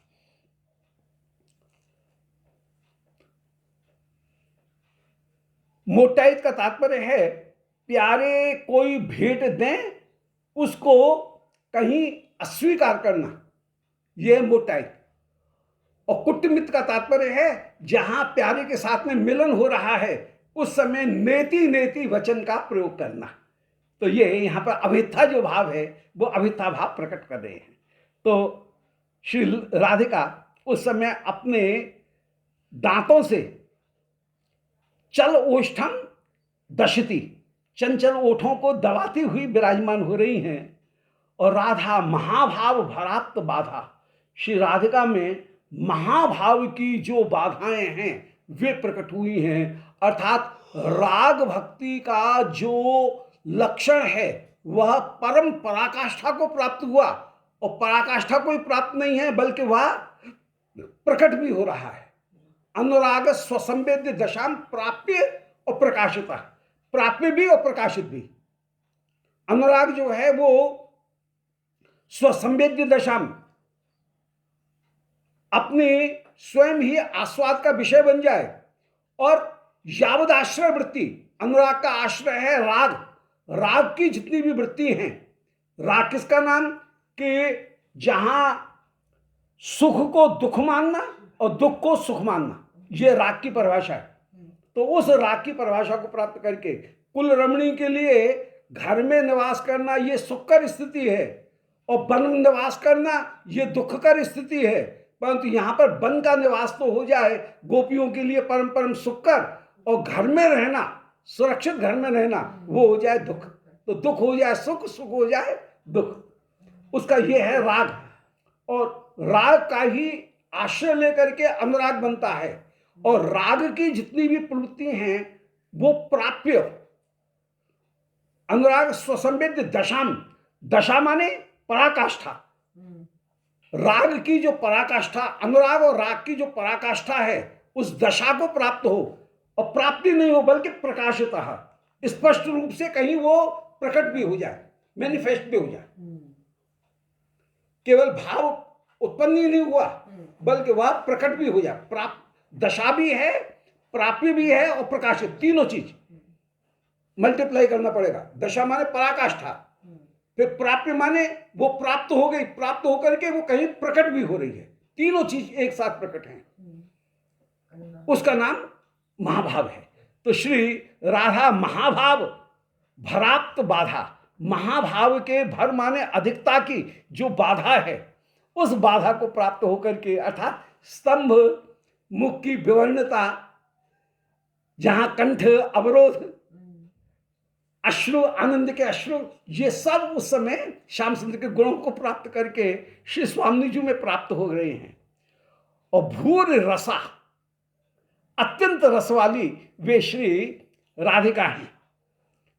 मोटाई का तात्पर्य है प्यारे कोई भेंट दें उसको कहीं अस्वीकार करना, यह मोटाई। और कुटमित का तात्पर्य है जहां प्यारे के साथ में मिलन हो रहा है उस समय नेति नेति वचन का प्रयोग करना। तो ये यहां पर अभिथा जो भाव है वो अभिथा भाव प्रकट कर रहे हैं। तो श्री राधिका उस समय अपने दांतों से चल ओष्ठम दशती, चंचल ओठों को दबाती हुई विराजमान हो रही हैं। और राधा महाभाव भराप्त बाधा, श्री राधिका में महाभाव की जो बाधाएं हैं वे प्रकट हुई हैं, अर्थात राग भक्ति का जो लक्षण है वह परम पराकाष्ठा को प्राप्त हुआ। और पराकाष्ठा को ही प्राप्त नहीं है बल्कि वह प्रकट भी हो रहा है। अनुराग स्वसंवेद्य दशाम प्राप्य और प्रकाशिता, प्राप्य भी और प्रकाशित भी। अनुराग जो है वो स्वसंवेद्य दशाम, अपने स्वयं ही आस्वाद का विषय बन जाए। और यावद आश्रय वृत्ति, अनुराग का आश्रय है राग, राग की जितनी भी वृत्ति हैं, राग किसका नाम कि जहां सुख को दुख मानना और दुख को सुख मानना, यह राग की परिभाषा है। तो उस राग की परिभाषा को प्राप्त करके कुल रमणी के लिए घर में निवास करना यह सुखकर स्थिति है और वन में निवास करना यह दुखकर स्थिति है। परंतु यहां पर वन का निवास तो हो जाए गोपियों के लिए परम परम सुखकर, और घर में रहना, सुरक्षित घर में रहना, वो हो जाए दुख। तो दुख हो जाए सुख, सुख हो जाए दुख, उसका यह है राग। और राग का ही आश्रय लेकर के अनुराग बनता है। और राग की जितनी भी प्रवृत्ति हैं वो प्राप्य, अनुराग स्वसंवेद्य दशाम, दशा माने पराकाष्ठा, राग की जो पराकाष्ठा, अनुराग और राग की जो पराकाष्ठा है उस दशा को प्राप्त हो, और प्राप्ति नहीं हो बल्कि प्रकाशितः, स्पष्ट रूप से कहीं वो प्रकट भी हो जाए, मैनिफेस्ट भी हो जाए। केवल भाव उत्पन्न ही नहीं हुआ बल्कि वह प्रकट भी हो जाए। प्राप्त दशा भी है, प्राप्य भी है और प्रकाशित, तीनों चीज मल्टीप्लाई करना पड़ेगा। दशा माने पराकाष्ठा, फिर प्राप्य माने वो प्राप्त हो गई, प्राप्त होकर के वो कहीं प्रकट भी हो रही है, तीनों चीज एक साथ प्रकट हैं, उसका नाम महाभाव है। तो श्री राधा महाभाव भराप्त बाधा, महाभाव के भर माने अधिकता की जो बाधा है उस बाधा को प्राप्त होकर के, अर्थात स्तंभ, मुख की विवर्णता, जहां कंठ अवरोध, अश्रु, आनंद के अश्रु, ये सब उस समय श्याम सुंदर के गुणों को प्राप्त करके श्री स्वामी जी में प्राप्त हो रहे हैं। और भूर रसा, अत्यंत रस वाली वे श्री राधिका हैं।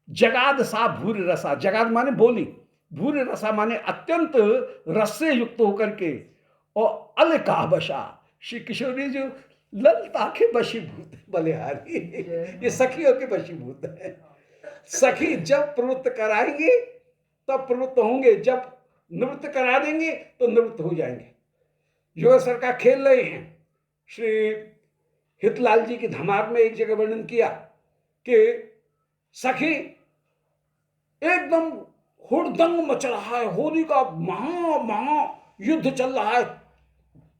जगाद सा भूर रसा, जगाद माने बोली, भूर रसा माने अत्यंत रस से युक्त होकर के, और अलका बशा, श्री किशोरी जो ललता के वशीभूत है, बलिहारी, ये सखियों के वशीभूत है। सखी जब प्रवृत्त कराएंगे तब प्रवृत्त होंगे, जब निवृत्त करा देंगे तो निवृत्त हो जाएंगे। युवा सरकार खेल रहे हैं। श्री हितलाल जी की धमार में एक जगह वर्णन किया कि सखी एकदम हुड़दंग मच रहा है, होली का महा युद्ध चल रहा है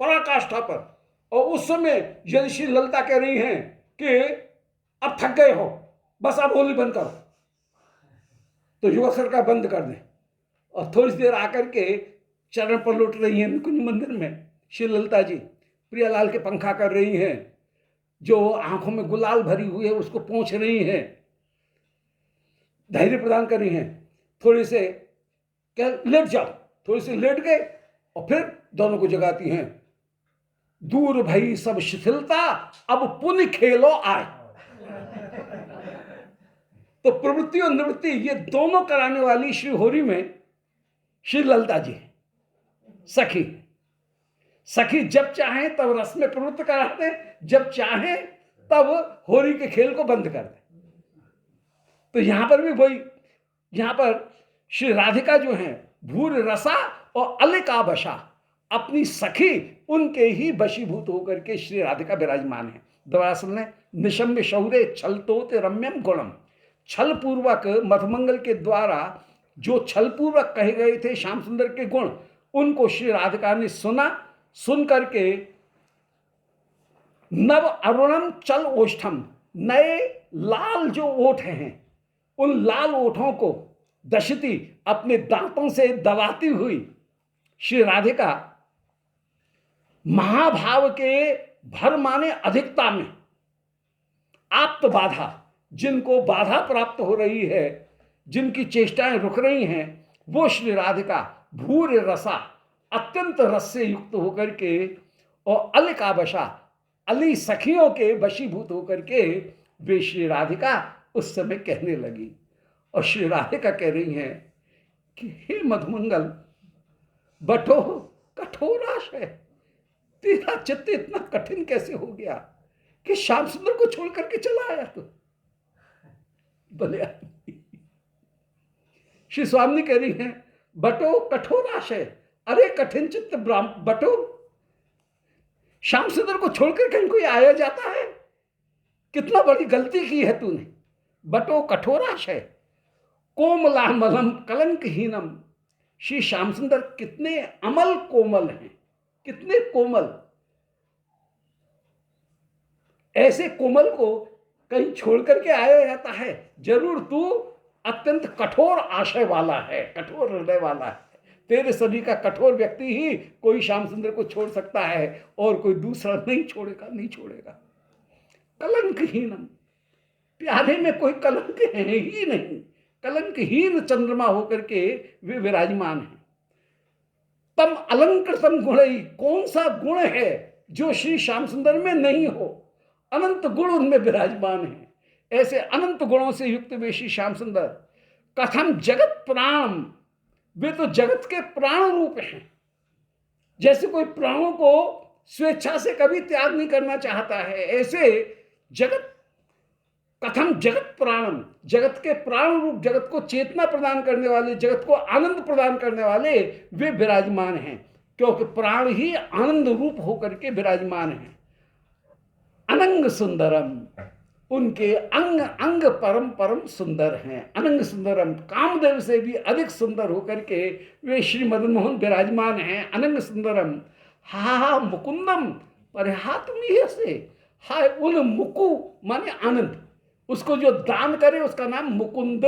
पराकाष्ठा पर, और उस समय यदि श्री ललिता कह रही हैं कि अब थक गए हो, बस अब होली बंद करो, तो युवा सरकार बंद कर दें। और थोड़ी देर आकर के चरण पर लौट रही हैं कुंज मंदिर में श्री ललिता जी, प्रियालाल के पंखा कर रही हैं, जो आंखों में गुलाल भरी हुई है उसको पोंछ रही हैं, धैर्य प्रदान कर रही हैं। थोड़ी से क्या लेट जाओ, थोड़ी सी लेट गए और फिर दोनों को जगाती हैं, दूर भई सब शिथिलता अब पुण्य खेलो आए। तो प्रवृत्ति और निवृत्ति ये दोनों कराने वाली श्री होरी में श्री ललिता जी है। सखी सखी जब चाहें तब रस में प्रवृत्त करा दें, जब चाहें तब होरी के खेल को बंद कर दें। तो यहां पर भी वही, यहां पर श्री राधिका जो है भूर रसा और अलिका बशा, अपनी सखी उनके ही वशीभूत होकर के श्री राधिका विराजमान है। दवासल ने निशम्य शौर्य छलतोत रम्यम गुणम, छल पूर्वक मधुमंगल के द्वारा जो छल पूर्वक कहे गए थे श्याम सुंदर के गुण, उनको श्री राधिका ने सुना। सुन करके नव अरुणम चल ओष्ठम, नए लाल जो ओठ हैं उन लाल ओठों को दशती अपने दांतों से दबाती हुई श्री राधिका महाभाव के भर माने अधिकता में आप्त बाधा, जिनको बाधा प्राप्त हो रही है, जिनकी चेष्टाएं रुक रही हैं, वो श्री राधिका भूर रसा अत्यंत रस से युक्त होकर के और अलिका बशा अली सखियों के वशीभूत होकर के वे श्री राधिका उस समय कहने लगी। और श्री राधिका कह रही हैं कि हे मधुमंगल, बटो कठोराश है, तेरा चित्त इतना कठिन कैसे हो गया कि श्याम सुंदर को छोड़ करके चला आया तू। बोले श्री स्वामी कह रही हैं, बटो कठोराश है, अरे कठिन चित्त बटो, श्याम सुंदर को छोड़कर कहीं कोई आया जाता है? कितना बड़ी गलती की है तूने। बटो कठोराश है, कोमलामलम कलंकहीनम, श्री श्याम सुंदर कितने अमल कोमल हैं, कितने कोमल, ऐसे कोमल को कहीं छोड़ करके आया जाता है? जरूर तू अत्यंत कठोर आशय वाला है, कठोर हृदय वाला है। तेरे सभी का कठोर व्यक्ति ही कोई श्याम सुंदर को छोड़ सकता है, और कोई दूसरा नहीं छोड़ेगा, नहीं छोड़ेगा। कलंकहीनम, प्यारे में कोई कलंक है ही नहीं, कलंकहीन चंद्रमा होकर के वे विराजमान हैं। तम अलंकृतम गुण, कौन सा गुण है जो श्री श्याम सुंदर में नहीं हो? अनंत गुण उनमें विराजमान है। ऐसे अनंत गुणों से युक्त वे श्री श्याम सुंदर कथम जगत प्राण, वे तो जगत के प्राण रूप हैं। जैसे कोई प्राणों को स्वेच्छा से कभी त्याग नहीं करना चाहता है, ऐसे जगत कथम जगत प्राणम, जगत के प्राण रूप, जगत को चेतना प्रदान करने वाले, जगत को आनंद प्रदान करने वाले वे विराजमान हैं, क्योंकि प्राण ही आनंद रूप होकर के विराजमान हैं। अनंग सुंदरम, उनके अंग अंग परम परम सुंदर हैं। अनंग सुंदरम, कामदेव से भी अधिक सुंदर होकर के वे श्री मदन मोहन विराजमान हैं। अनंग सुंदरम, हा मुकुंदम परिहातमीय से, हाय उन मुकु माने आनंद, उसको जो दान करे उसका नाम मुकुंद।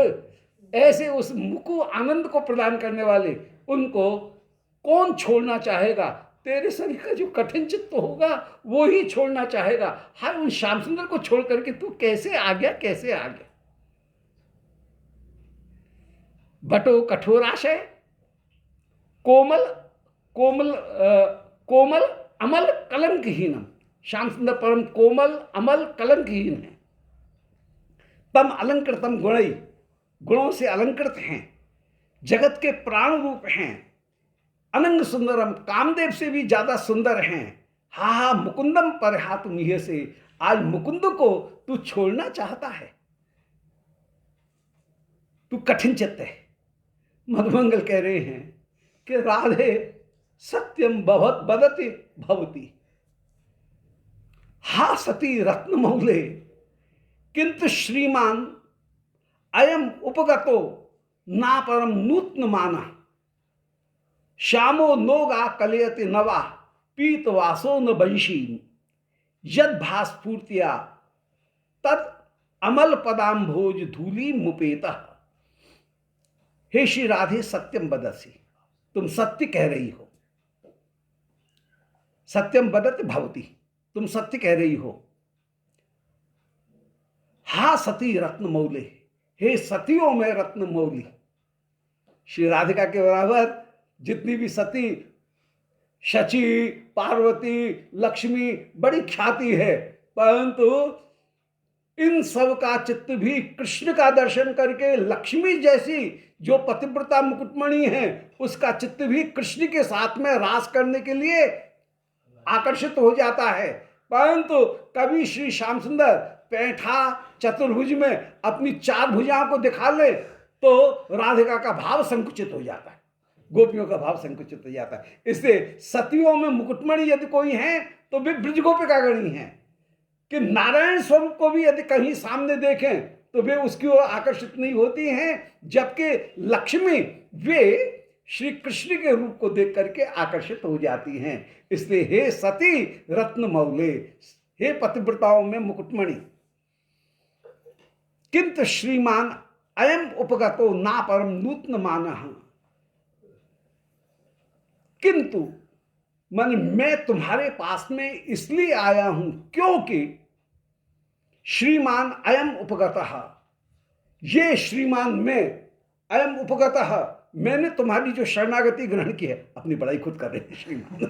ऐसे उस मुकु आनंद को प्रदान करने वाले उनको कौन छोड़ना चाहेगा? तेरे शरीर का जो कठिन चित्त होगा वो ही छोड़ना चाहेगा। हाय उन श्याम सुंदर को छोड़ करके तू कैसे आ गया, कैसे आ गया? बटो कठोराशय, कोमल कोमल कोमल अमल कलंकहीनम, श्याम सुंदर परम कोमल अमल कलंकहीन है। तम अलंकृतम गुणई, गुणों से अलंकृत हैं, जगत के प्राण रूप हैं, अनंग सुंदरम, कामदेव से भी ज्यादा सुंदर हैं। हा हा मुकुंदम पर हाथ मुहे से, आज मुकुंद को तू छोड़ना चाहता है, तू कठिन चित्त है। मधुमंगल कह रहे हैं कि राधे सत्यम बहुत बदते भवती, हा सती रत्न मौले, किंतु श्रीमान अयम उपगतो ना परम नूत्न माना, श्यामो नोगा कलयति नवा, पीत वासो न बंशी, यद भास्फूर्तिया तद अमल पदाम्भोज धूली मुपेता। हे श्री राधे सत्यम बदसी, तुम सत्य कह रही हो। सत्यम बदत भवती, तुम सत्य कह रही हो। हा सती रत्न मौले, हे सतियों में रत्न मौली। श्री राधिका के बराबर जितनी भी सती, शची, पार्वती, लक्ष्मी बड़ी ख्याति है, परंतु इन सब का चित्त भी कृष्ण का दर्शन करके, लक्ष्मी जैसी जो पतिव्रता मुकुटमणि है उसका चित्त भी कृष्ण के साथ में रास करने के लिए आकर्षित हो जाता है। परंतु कभी श्री श्याम सुंदर पैठा चतुर्भुज में अपनी चार भुजाओं को दिखा ले तो राधिका का भाव संकुचित हो जाता है, गोपियों का भाव संकुचित हो जाता है। इसलिए सतियों में मुकुटमणि यदि कोई है तो वे ब्रज गोपिका गणी हैं, कि नारायण स्वरूप को भी यदि कहीं सामने देखें तो वे उसकी ओर आकर्षित नहीं होती हैं, जबकि लक्ष्मी वे श्री कृष्ण के रूप को देख करके आकर्षित हो जाती हैं। इसलिए हे सती रत्न मौले, हे पतिव्रताओं में मुकुटमणि, किंतु श्रीमान अयम उपगतो ना परम नूत्न मानः, किंतु मन मैं तुम्हारे पास में इसलिए आया हूं क्योंकि श्रीमान अयम उपगतः, ये श्रीमान में अयम उपगतः, मैंने तुम्हारी जो शरणागति ग्रहण की है, अपनी बड़ाई खुद कर रहे हैं श्रीमान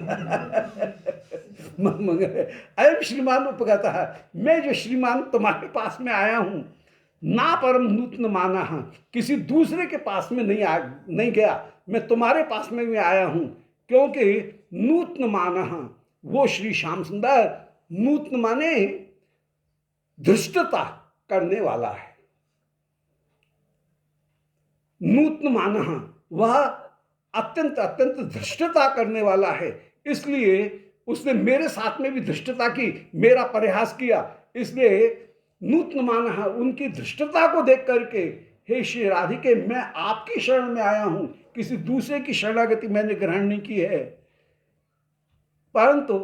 अयम श्रीमान उपगतः, मैं जो श्रीमान तुम्हारे पास में आया हूं, ना परम नूतन माना, किसी दूसरे के पास में नहीं गया, मैं तुम्हारे पास में भी आया हूं क्योंकि नूतन माना, वो श्री श्याम सुंदर नूतन माने धृष्टता करने वाला है। नूतन माना वह अत्यंत अत्यंत धृष्टता करने वाला है, इसलिए उसने मेरे साथ में भी धृष्टता की, मेरा परिहास किया। इसलिए नूतन माना उनकी धृष्टता को देख करके हे श्री राधिके मैं आपकी शरण में आया हूं, किसी दूसरे की शरणागति मैंने ग्रहण नहीं की है। परंतु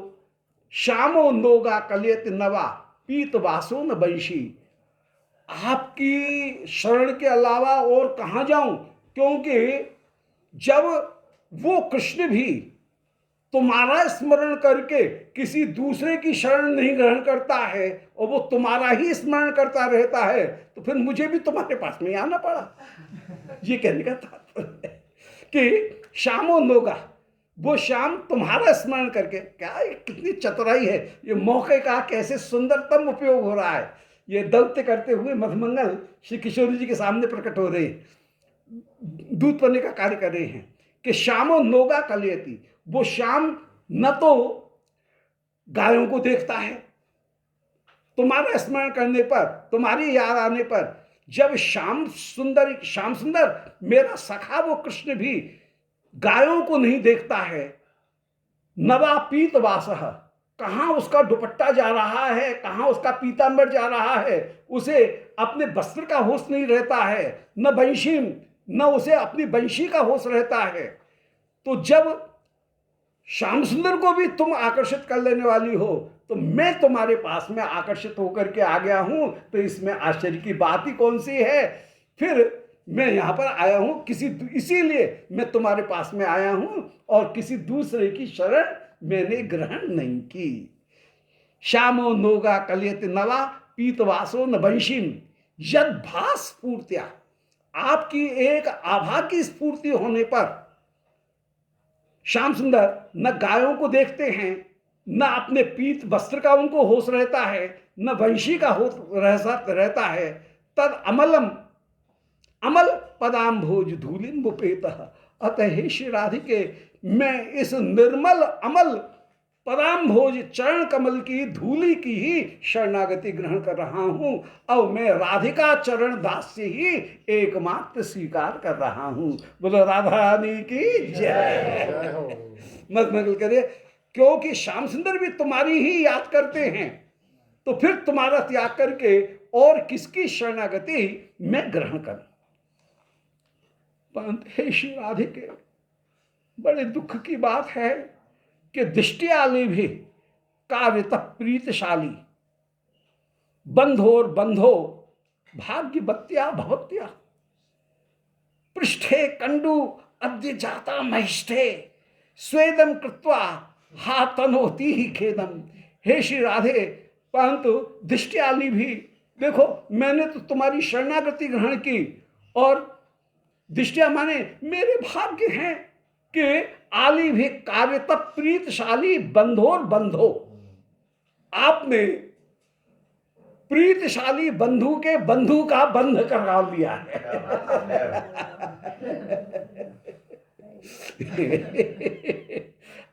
श्यामो नोगा कलयति नवा, पीत वासो न बंशी, आपकी शरण के अलावा और कहां जाऊं, क्योंकि जब वो कृष्ण भी तुम्हारा स्मरण करके किसी दूसरे की शरण नहीं ग्रहण करता है और वो तुम्हारा ही स्मरण करता रहता है, तो फिर मुझे भी तुम्हारे पास में आना पड़ा। ये कहने का तात्पर्य है कि श्यामो नोगा, वो श्याम तुम्हारा स्मरण करके, क्या कितनी चतुराई है, ये मौके का कैसे सुंदरतम उपयोग हो रहा है। ये दौत्य करते हुए मधुमंगल श्री किशोर जी के सामने प्रकट हो रहे हैं, दूध पन्ने का कार्य कर रहे हैं कि श्यामो नोगा कलयति, वो श्याम न तो गायों को देखता है, तुम्हारा स्मरण करने पर, तुम्हारी याद आने पर, जब श्याम सुंदर मेरा सखा वो कृष्ण भी गायों को नहीं देखता है। नवा पीत वासह, कहां उसका दुपट्टा जा रहा है, कहां उसका पीतांबर जा रहा है, उसे अपने वस्त्र का होश नहीं रहता है, न बंशी, न उसे अपनी बंशी का होश रहता है। तो जब श्याम सुंदर को भी तुम आकर्षित कर लेने वाली हो, तो मैं तुम्हारे पास में आकर्षित होकर के आ गया हूं, तो इसमें आश्चर्य की बात ही कौन सी है। फिर मैं यहां पर आया हूं इसीलिए मैं तुम्हारे पास में आया हूं और किसी दूसरे की शरण मैंने ग्रहण नहीं की। श्यामो नोगा कलयति नवा, पीतवासो न बंशीम, यद भास स्फूर्त्या, आपकी एक आभा की स्फूर्ति होने पर श्याम सुंदर न गायों को देखते हैं, न अपने पीत वस्त्र का उनको होश रहता है, न वंशी का होश रहता है, तद अमलम अमल पदाम्भोज धूलिम मुपेतः। अतः हे श्री राधिके, मैं इस निर्मल अमल पदाम्भोज चरण कमल की धूलि की ही शरणागति ग्रहण कर रहा हूं। अब मैं राधिका चरण दास से ही एकमात्र स्वीकार कर रहा हूं। बोलो राधा रानी की जय। मत मंगल करे, क्योंकि श्याम सुंदर भी तुम्हारी ही याद करते हैं, तो फिर तुम्हारा त्याग करके और किसकी शरणागति मैं ग्रहण करूं। परंतु हे श्री राधिके, बड़े दुख की बात है कि दृष्टियाली भी कार्यतः प्रीतशाली बंधोर बंधो भाग्यवत्या भवत्या पृष्ठे कंडु अद्य जाता महिष्ठे स्वेदम कृत्वा हा तनोती ही खेदम। हे श्री राधे, परंतु दृष्टियाली भी देखो, मैंने तो तुम्हारी शरणागति ग्रहण की, और दृष्टिया माने मेरे भाग्य हैं कि आली भी कार्यत प्रीतशाली बंधोर बंधो, आपने प्रीतशाली बंधु के बंधु का बंध करवा लिया है।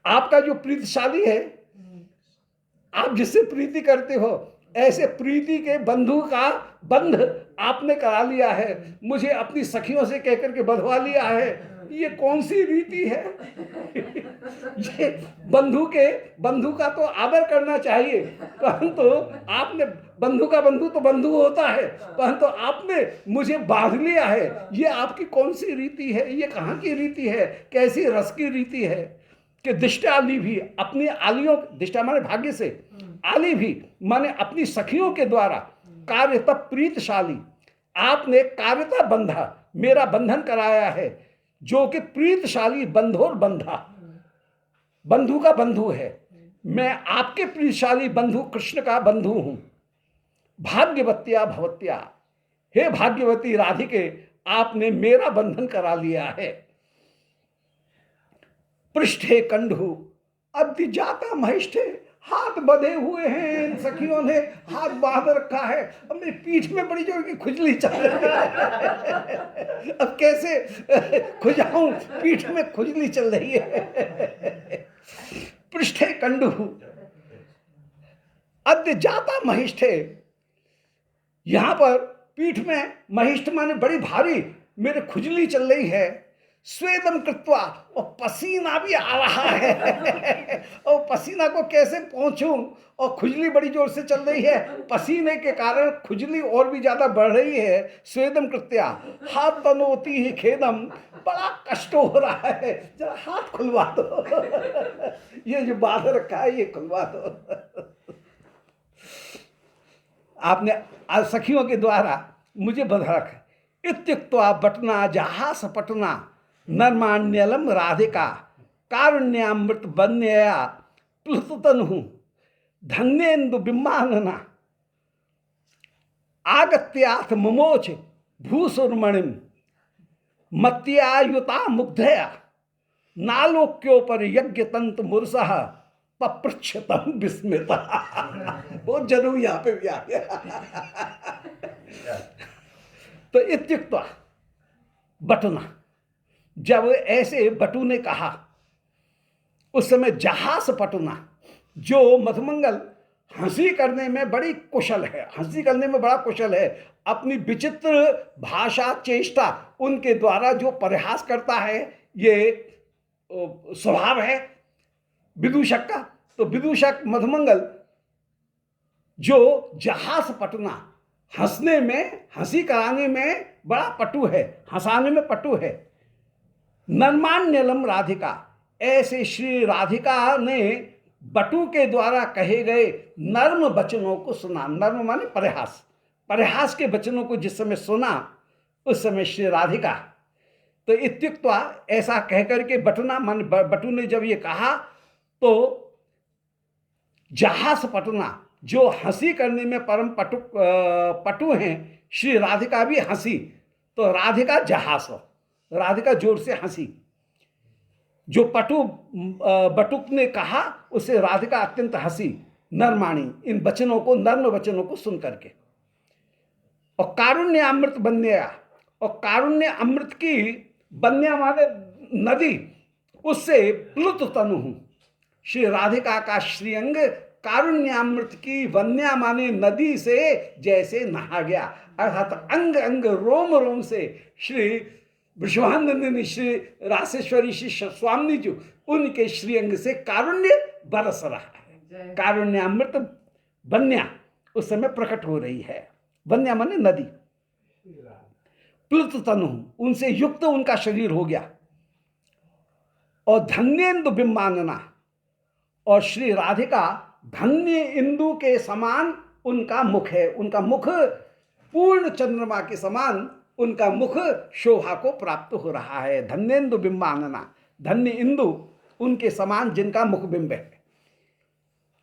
आपका जो प्रीतशाली है, आप जिससे प्रीति करते हो, ऐसे प्रीति के बंधु का बंध आपने करा लिया है, मुझे अपनी सखियों से कहकर के बंधवा लिया है। ये कौन सी रीति है? ये बंधु का तो आदर करना चाहिए, परंतु आपने बंधु का बंधु तो बंधु होता है, परंतु आपने मुझे बांध लिया है। ये आपकी कौन सी रीति है? ये कहाँ की रीति है? कैसी रस की रीति है कि दृष्टाली भी अपनी आलियों, दृष्टा माने भाग्य से, आली भी माने अपनी सखियों के द्वारा कार्यतः प्रीतशाली, आपने कार्यता बंधा, मेरा बंधन कराया है, जो कि प्रीतशाली बंधोर बंधा, बंधु का बंधु है। मैं आपके प्रीतशाली बंधु कृष्ण का बंधु हूं। भाग्यवत्या भवत्या, हे भाग्यवती राधिके, आपने मेरा बंधन करा लिया है। पृष्ठे कंडु अद्य जाता महिष्ठे, हाथ बंधे हुए हैं, इन सखियों ने हाथ बांध रखा है। अब मेरी पीठ में बड़ी जोर की खुजली चल रही है। अब कैसे खुजाऊं, पीठ में खुजली चल रही है। पृष्ठे कंडु अद्य जाता महिष्ठे, यहां पर पीठ में महिष्ठ माने बड़ी भारी मेरे खुजली चल रही है। स्वेदम कृत्वा, और पसीना भी आ रहा है। और पसीना को कैसे पहुंचूं, और खुजली बड़ी जोर से चल रही है, पसीने के कारण खुजली और भी ज्यादा बढ़ रही है। स्वेदम कृत्या हाथ तनोती ही खेदम, बड़ा कष्ट हो रहा है, जरा हाथ खुलवा दो। ये जो बांध रखा है ये खुलवा दो। आपने सखियों के द्वारा मुझे बंध रखा। इत्युक्त्वा बटना जहास पटना नर्माण्यलम राधिका कारुण्यामृत बन्यया प्लुततनु धन्येन्दु बिम्बानना आगत्याथ ममोच भूसुरमणिम मत्यायुता मुग्धया नालोक्योपर यज्ञ तंत्र मुरसः पपृच्छतम विस्मिता। बहुत जरूर यहाँ पे भी आ गया। तो इत्युक्त्वा बटना, जब ऐसे बटू ने कहा, उस समय जहास पटना, जो मधुमंगल हंसी करने में बड़ी कुशल है, हंसी करने में बड़ा कुशल है, अपनी विचित्र भाषा चेष्टा उनके द्वारा जो परिहास करता है, ये स्वभाव है विदूषक का। तो विदूषक मधुमंगल जो जहास पटना, हंसने में, हंसी कराने में बड़ा पटु है, हंसाने में पटु है। नर्माण्यलम राधिका, ऐसे श्री राधिका ने बटु के द्वारा कहे गए नर्म वचनों को सुना। नर्म माने परिहास, परिहास के वचनों को जिस समय सुना, उस समय श्री राधिका, तो इत्युक्त्वा ऐसा कहकर के बटना मन बटु ने जब ये कहा, तो जहास पटना, जो हंसी करने में परम पटु हैं, श्री राधिका भी हंसी। तो राधिका जहास, राधिका जोर से हंसी। जो बटुक ने कहा उससे राधिका अत्यंत हंसी, नरमाणी, इन वचनों को, नर्म वचनों को सुन करके। और कारुण्य अमृत बन्या, और कारुण्य अमृत की बन्या माने नदी, उससे प्लुत तनु हूं। श्री राधिका का श्रीअंग कारुण्यामृत की वन्या माने नदी से जैसे नहा गया, अर्थात अंग अंग रोम रोम से श्री विश्वानंदिनी श्री रासेश्वरी श्री स्वामी जी उनके श्रीअंग से कारुण्य बरस रहा है। कारुण्यामृत वन्या उस समय प्रकट हो रही है। वन्या माने नदी। प्लुत तनु, उनसे युक्त उनका शरीर हो गया। और धन्येन्दु बिंबानना, और श्री राधिका धन्य इंदु के समान उनका मुख है। उनका मुख पूर्ण चंद्रमा के समान उनका मुख शोभा को प्राप्त हो रहा है। धन्येन्दु बिंबानना, धन्य इंदु उनके समान जिनका मुख बिंब है।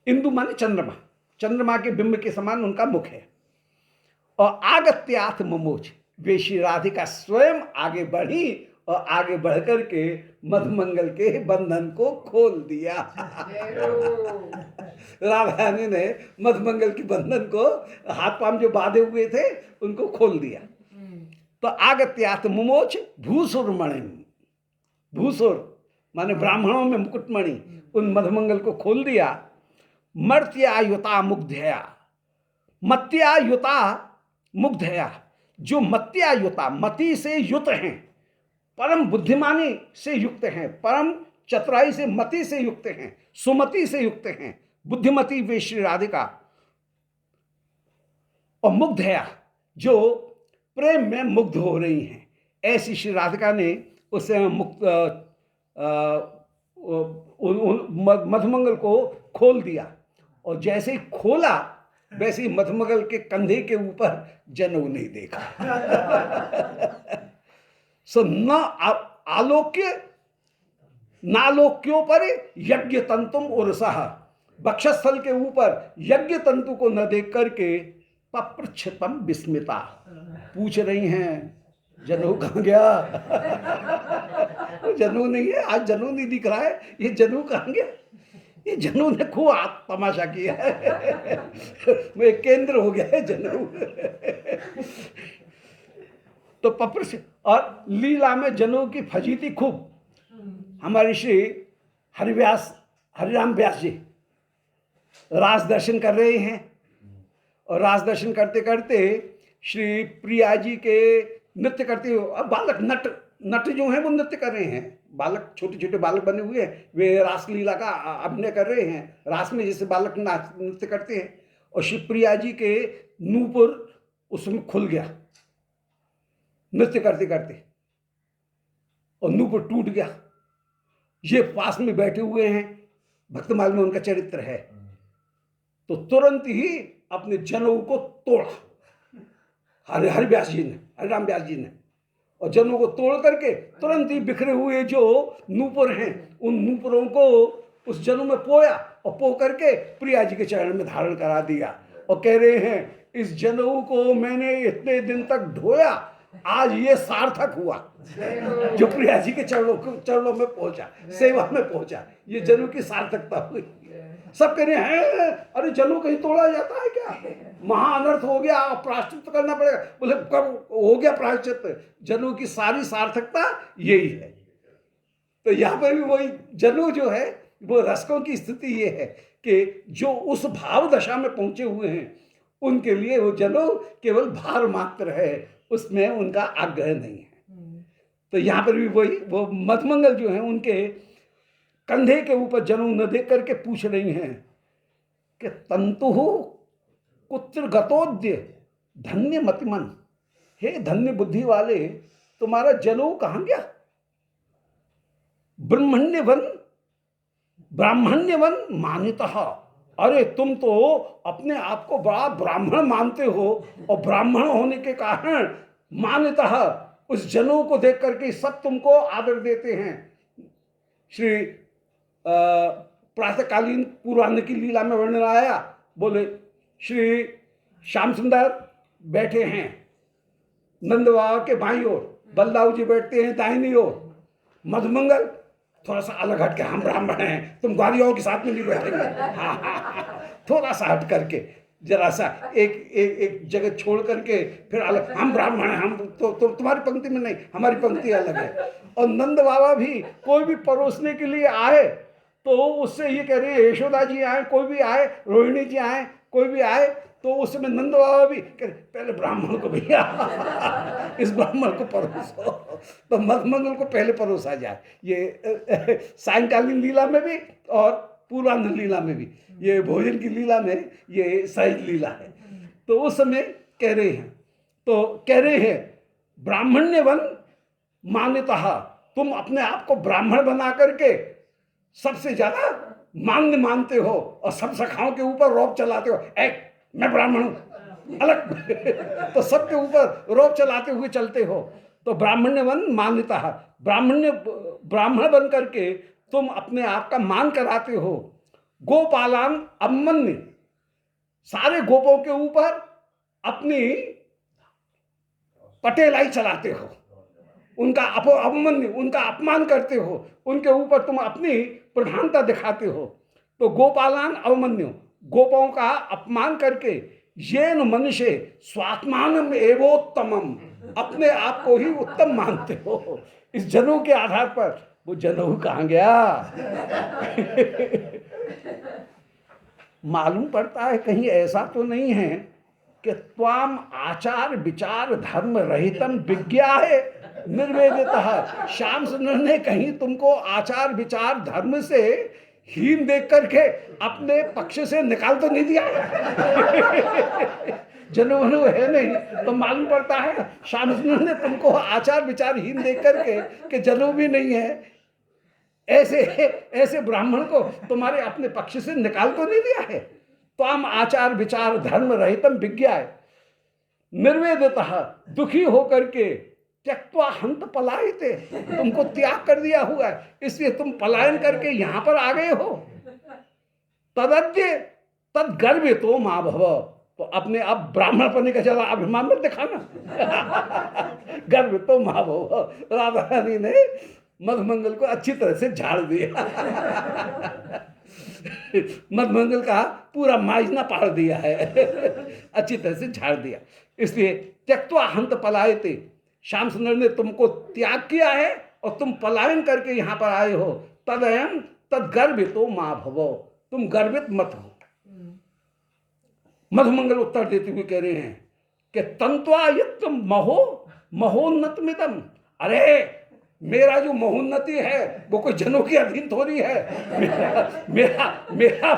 इंदु माने चंद्रमा, चंद्रमा के बिंब के समान उनका मुख है। और आगत्याथ ममोच, वे श्री राधिका स्वयं आगे बढ़ी और आगे बढ़कर के मधुमंगल के बंधन को खोल दिया। राधा रानी ने मधुमंगल के बंधन को, हाथ पांव जो बांधे हुए थे उनको खोल दिया। तो आगत्यात मुमोच भूसुर मणि, भूसुर माने ब्राह्मणों में मुकुटमणि, उन मधुमंगल को खोल दिया। मर्त्यायुता मुग्धया, मत्यायुता मुग्धया, जो मत्यायुता मति से युत हैं, परम बुद्धिमानी से युक्त हैं, परम चतुराई से मति से युक्त हैं, सुमति से युक्त हैं, बुद्धिमती वे श्री राधिका। और मुग्धया, जो प्रेम में मुग्ध हो रही हैं, ऐसी श्री राधिका ने उस मुक्त मधुमंगल को खोल दिया। और जैसे ही खोला वैसे ही मधुमंगल के कंधे के ऊपर जनेऊ नहीं देखा। सो न आलोक्य नालोक्यों पर यज्ञ तंतुम उर्सह, वक्षस्थल के ऊपर यज्ञ तंतु को न देख करके पप्रच्छतम विस्मिता, पूछ रही हैं जनेऊ कहाँ गया। जनेऊ नहीं है, आज जनेऊ नहीं दिख रहा है, ये जनेऊ कहाँ गया। ये जनेऊ ने खूब तमाशा किया है। मैं केंद्र हो गया है जनेऊ। तो पप्रच्छ, और लीला में जनेऊ की फजीती खूब। हमारे श्री हरिराम व्यास जी रास दर्शन कर रहे हैं, और रास दर्शन करते करते श्री प्रिया जी के नृत्य करते हो। अब बालक नट जो हैं वो नृत्य कर रहे हैं, बालक छोटे छोटे बालक बने हुए हैं, वे रासलीला का अभिनय कर रहे हैं। रास में जैसे बालक नृत्य करते हैं, और श्री प्रिया जी के नूपुर उसमें खुल गया नृत्य करते करते, और नूपुर टूट गया। ये पास में बैठे हुए हैं, भक्तमाल में उनका चरित्र है, तो तुरंत ही अपने जनेऊ को तोड़ा हरिराम व्यास जी ने, और जनेऊ को तोड़ करके तुरंत ही बिखरे हुए जो नूपुर हैं उन नूपुरों को उस जनेऊ में पोया, और पो करके प्रिया जी के चरण में धारण करा दिया। और कह रहे हैं इस जनेऊ को मैंने इतने दिन तक ढोया, आज ये सार्थक हुआ जो प्रिया जी के चरणों में पहुंचा, सेवा में पहुंचा, ये जनेऊ की सार्थकता हुई। सब कह रहे हैं अरे जनेऊ कहीं तोड़ा जाता है क्या, महा अनर्थ हो गया, प्रायश्चित करना पड़ेगा। बोले कब हो गया प्रायश्चित, जनेऊ की सारी सार्थकता यही है। तो यहाँ पर भी वही जनेऊ जो है वो रसकों की स्थिति ये है कि जो उस भाव दशा में पहुंचे हुए हैं उनके लिए वो जनेऊ केवल भार मात्र है, उसमें उनका आग्रह नहीं है। तो यहाँ पर भी वही वो मधुमंगल जो है उनके कंधे के ऊपर जनेऊ न देख करके पूछ रही हैं कि तंतु कुत्र गतोद्य धन्य मतिमन, हे धन्य बुद्धि वाले तुम्हारा जनेऊ कहाँ गया। ब्राह्मण्यवन मानितः, अरे तुम तो अपने आप को बड़ा ब्राह्मण मानते हो, और ब्राह्मण होने के कारण मान्यतः उस जनेऊ को देख करके सब तुमको आदर देते हैं। श्री प्रातःकालीन पूर्वाह्न की लीला में वर्णन आया, बोले श्री श्याम सुंदर बैठे हैं नंद बाबा के बाईं ओर, बलदाऊ जी बैठते हैं दाहिनी ओर, मधुमंगल थोड़ा सा अलग हट के, हम ब्राह्मण हैं तुम ग्वालियों के साथ में नहीं बैठेंगे, हाँ, थोड़ा सा हट करके जरा सा एक एक एक जगह छोड़ करके फिर अलग, हम ब्राह्मण हैं, हम तो तुम्हारी पंक्ति में नहीं, हमारी पंक्ति अलग है। और नंद बाबा भी कोई भी परोसने के लिए आए तो उससे ये कह रहे हैं, यशोदा जी आए, कोई भी आए, रोहिणी जी आए, कोई भी आए, तो उस समय नंद बाबा भी कह रहे, पहले ब्राह्मण को भैया इस ब्राह्मण को परोसो, तो मधुमंगल को पहले परोसा जाए। ये सायंकालीन लीला में भी और पूर्वान्ह लीला में भी, ये भोजन की लीला में ये सहज लीला है। तो उस समय कह रहे हैं, तो कह रहे हैं ब्राह्मण्य वन मान्यतः, तुम अपने आप को ब्राह्मण बना करके सबसे ज्यादा मान्य मानते हो और सब सखाओं के ऊपर रौब चलाते हो, एक मैं ब्राह्मण हूं अलग तो सबके ऊपर रौब चलाते हुए चलते हो। तो ब्राह्मण्य वन मान्यता, ब्राह्मण बन करके तुम अपने आप का मान कराते हो। गोपालान अवमन्य, सारे गोपों के ऊपर अपनी पटेलाई चलाते हो, उनका अवमन्य, उनका अपमान करते हो, उनके ऊपर तुम अपनी प्रधानता दिखाते हो। तो गोपालान अवमन्यु, गोपों का अपमान करके, येन मनुष्य स्वात्मानम एवोत्तमम, अपने आप को ही उत्तम मानते हो। इस जनेऊ के आधार पर, वो जनेऊ कहाँ गया मालूम पड़ता है कहीं ऐसा तो नहीं है कि त्वाम आचार विचार धर्म रहितम विज्ञा है निर्वेदितः। श्याम सुंदर ने कहीं तुमको आचार विचार धर्म से हीन देख करके अपने पक्ष से निकाल तो नहीं दिया जनेऊ है नहीं तो मालूम पड़ता है श्याम सुंदर ने तुमको आचार विचार हीन देख करके कि जनेऊ भी नहीं है, ऐसे ऐसे ब्राह्मण को तुम्हारे अपने पक्ष से निकाल तो नहीं दिया है। त्वाम आचार विचार धर्म रहितम विज्ञा निर्वेदितः, दुखी होकर के त्यक्त्वा हंत पलायते, तुमको त्याग कर दिया हुआ है, इसलिए तुम पलायन करके यहां पर आ गए हो। तदद्य तद गर्व तो माँ भव, तो अपने अब ब्राह्मण पने का चला अभिमान मत दिखाना गर्व तो माँ भव। राधा रानी ने मधुमंगल को अच्छी तरह से झाड़ दिया मधुमंगल का पूरा माइजना पाड़ दिया है अच्छी तरह से झाड़ दिया। इसलिए त्यक्त्वा हंत पलायते, श्याम सुंदर ने तुमको त्याग किया है और तुम पलायन करके यहां पर आए हो। तदयम तद गर्वितो माँ भवो, तुम गर्वित मत हो। मधुमंगल उत्तर देते हुए कह रहे हैं कि तंत्वा यत् महो महोन्नत मितम, अरे मेरा जो महोन्नति है वो कोई जनों की अधीन थोड़ी है। मेरा मेरा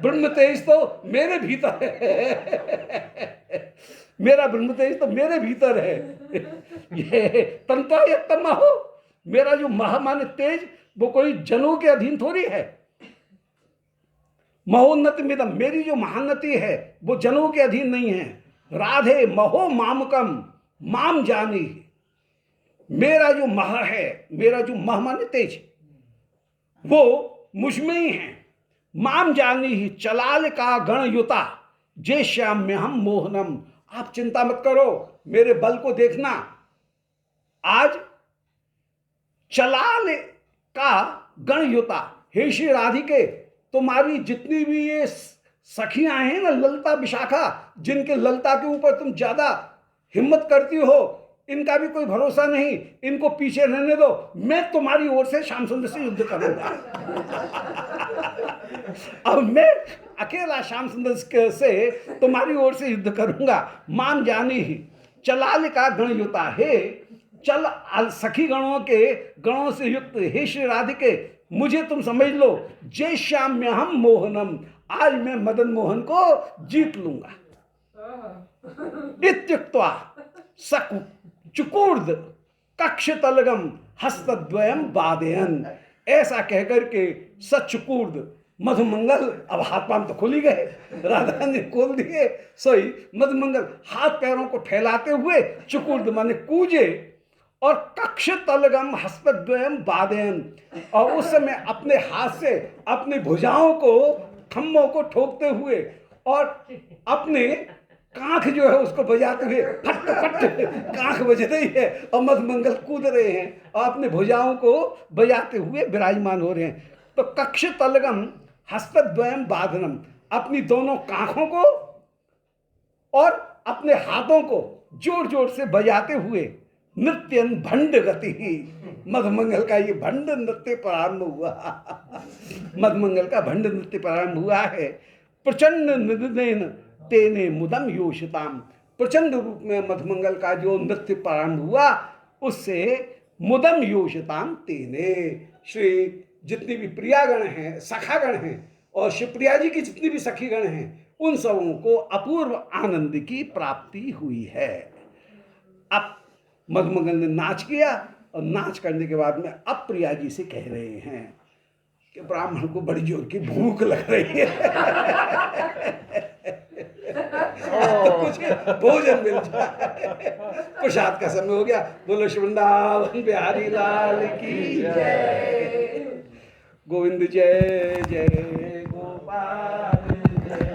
ब्रह्म तेज तो मेरे भीतर है मेरा ब्रह्म तेज तो मेरे भीतर है। ये तंत्वा यत् महो, मेरा जो महामान्य तेज वो कोई जनों के अधीन थोड़ी है। महोन्नति मिदम, मेरी जो महान्नति है वो जनों के अधीन नहीं है। राधे महो मामकम माम जानी, मेरा जो मह है, मेरा जो मह माने तेज, वो मुझ में ही है। माम जानी ही चलाल का गण युता जे श्याम में हम मोहनम, आप चिंता मत करो, मेरे बल को देखना। आज चलाल का गण युता, हे श्री राधिके, तुम्हारी जितनी भी ये सखियां हैं ना, ललता विशाखा, जिनके ललता के ऊपर तुम ज्यादा हिम्मत करती हो, इनका भी कोई भरोसा नहीं, इनको पीछे रहने दो, मैं तुम्हारी ओर से श्याम सुंदर से युद्ध करूंगा अब मैं अकेला श्याम सुंदर से तुम्हारी ओर से युद्ध करूंगा। मान जानी ही चलाल का गण युता, हे चल सखी गणों से युक्त हे श्री राधिके, मुझे तुम समझ लो, जय श्याम में हम मोहनम, आज मैं मदन मोहन को जीत लूंगा। इत्युक्त्वा सकु चुकूर्द कक्ष तलगम हस्तद्वयम बादयन, ऐसा कहकर के सचुकूर्द मधुमंगल, अब हाथ पांव तो खुल ही गए, राधा ने खोल दिए, सोई मधुमंगल हाथ पैरों को फैलाते हुए चुकूर्द माने कूजे, और कक्ष तलगम हस्तद्वयम बादयन, और उस समय अपने हाथ से अपनी भुजाओं को खम्भों को ठोकते हुए और अपने कांख जो है उसको बजाते हुए फट फट कांख बज रही है और मधुमंगल कूद रहे हैं और अपने भुजाओं को बजाते हुए विराजमान हो रहे हैं। तो कक्ष तलगम हस्तद्वयम बाधनम, अपनी दोनों कांखों को और अपने हाथों को जोर जोर से बजाते हुए नृत्यन भंड गति, मधुमंगल का ये भंड नृत्य प्रारंभ हुआ। मधुमंगल का भंड नृत्य प्रारंभ हुआ है। प्रचंड निदेन तेने मुदम योषिताम, प्रचंड रूप में मधुमंगल का जो नृत्य प्रारंभ हुआ उससे मुदम योषिताम तेने, श्री जितनी भी प्रियागण हैं, सखागण हैं और शिवप्रिया जी की जितनी भी सखीगण हैं, उन सबों को अपूर्व आनंद की प्राप्ति हुई है। अब मधुमंगल ने नाच किया और नाच करने के बाद में अब प्रिया जी से कह रहे हैं कि ब्राह्मण को बड़ी जोर की भूख लग रही है, तो कुछ भोजन मिल जाए। प्रसाद का समय हो गया। बोलो वृंदावन बिहारी लाल की जय, गोविंद जय जय गोपाल जय।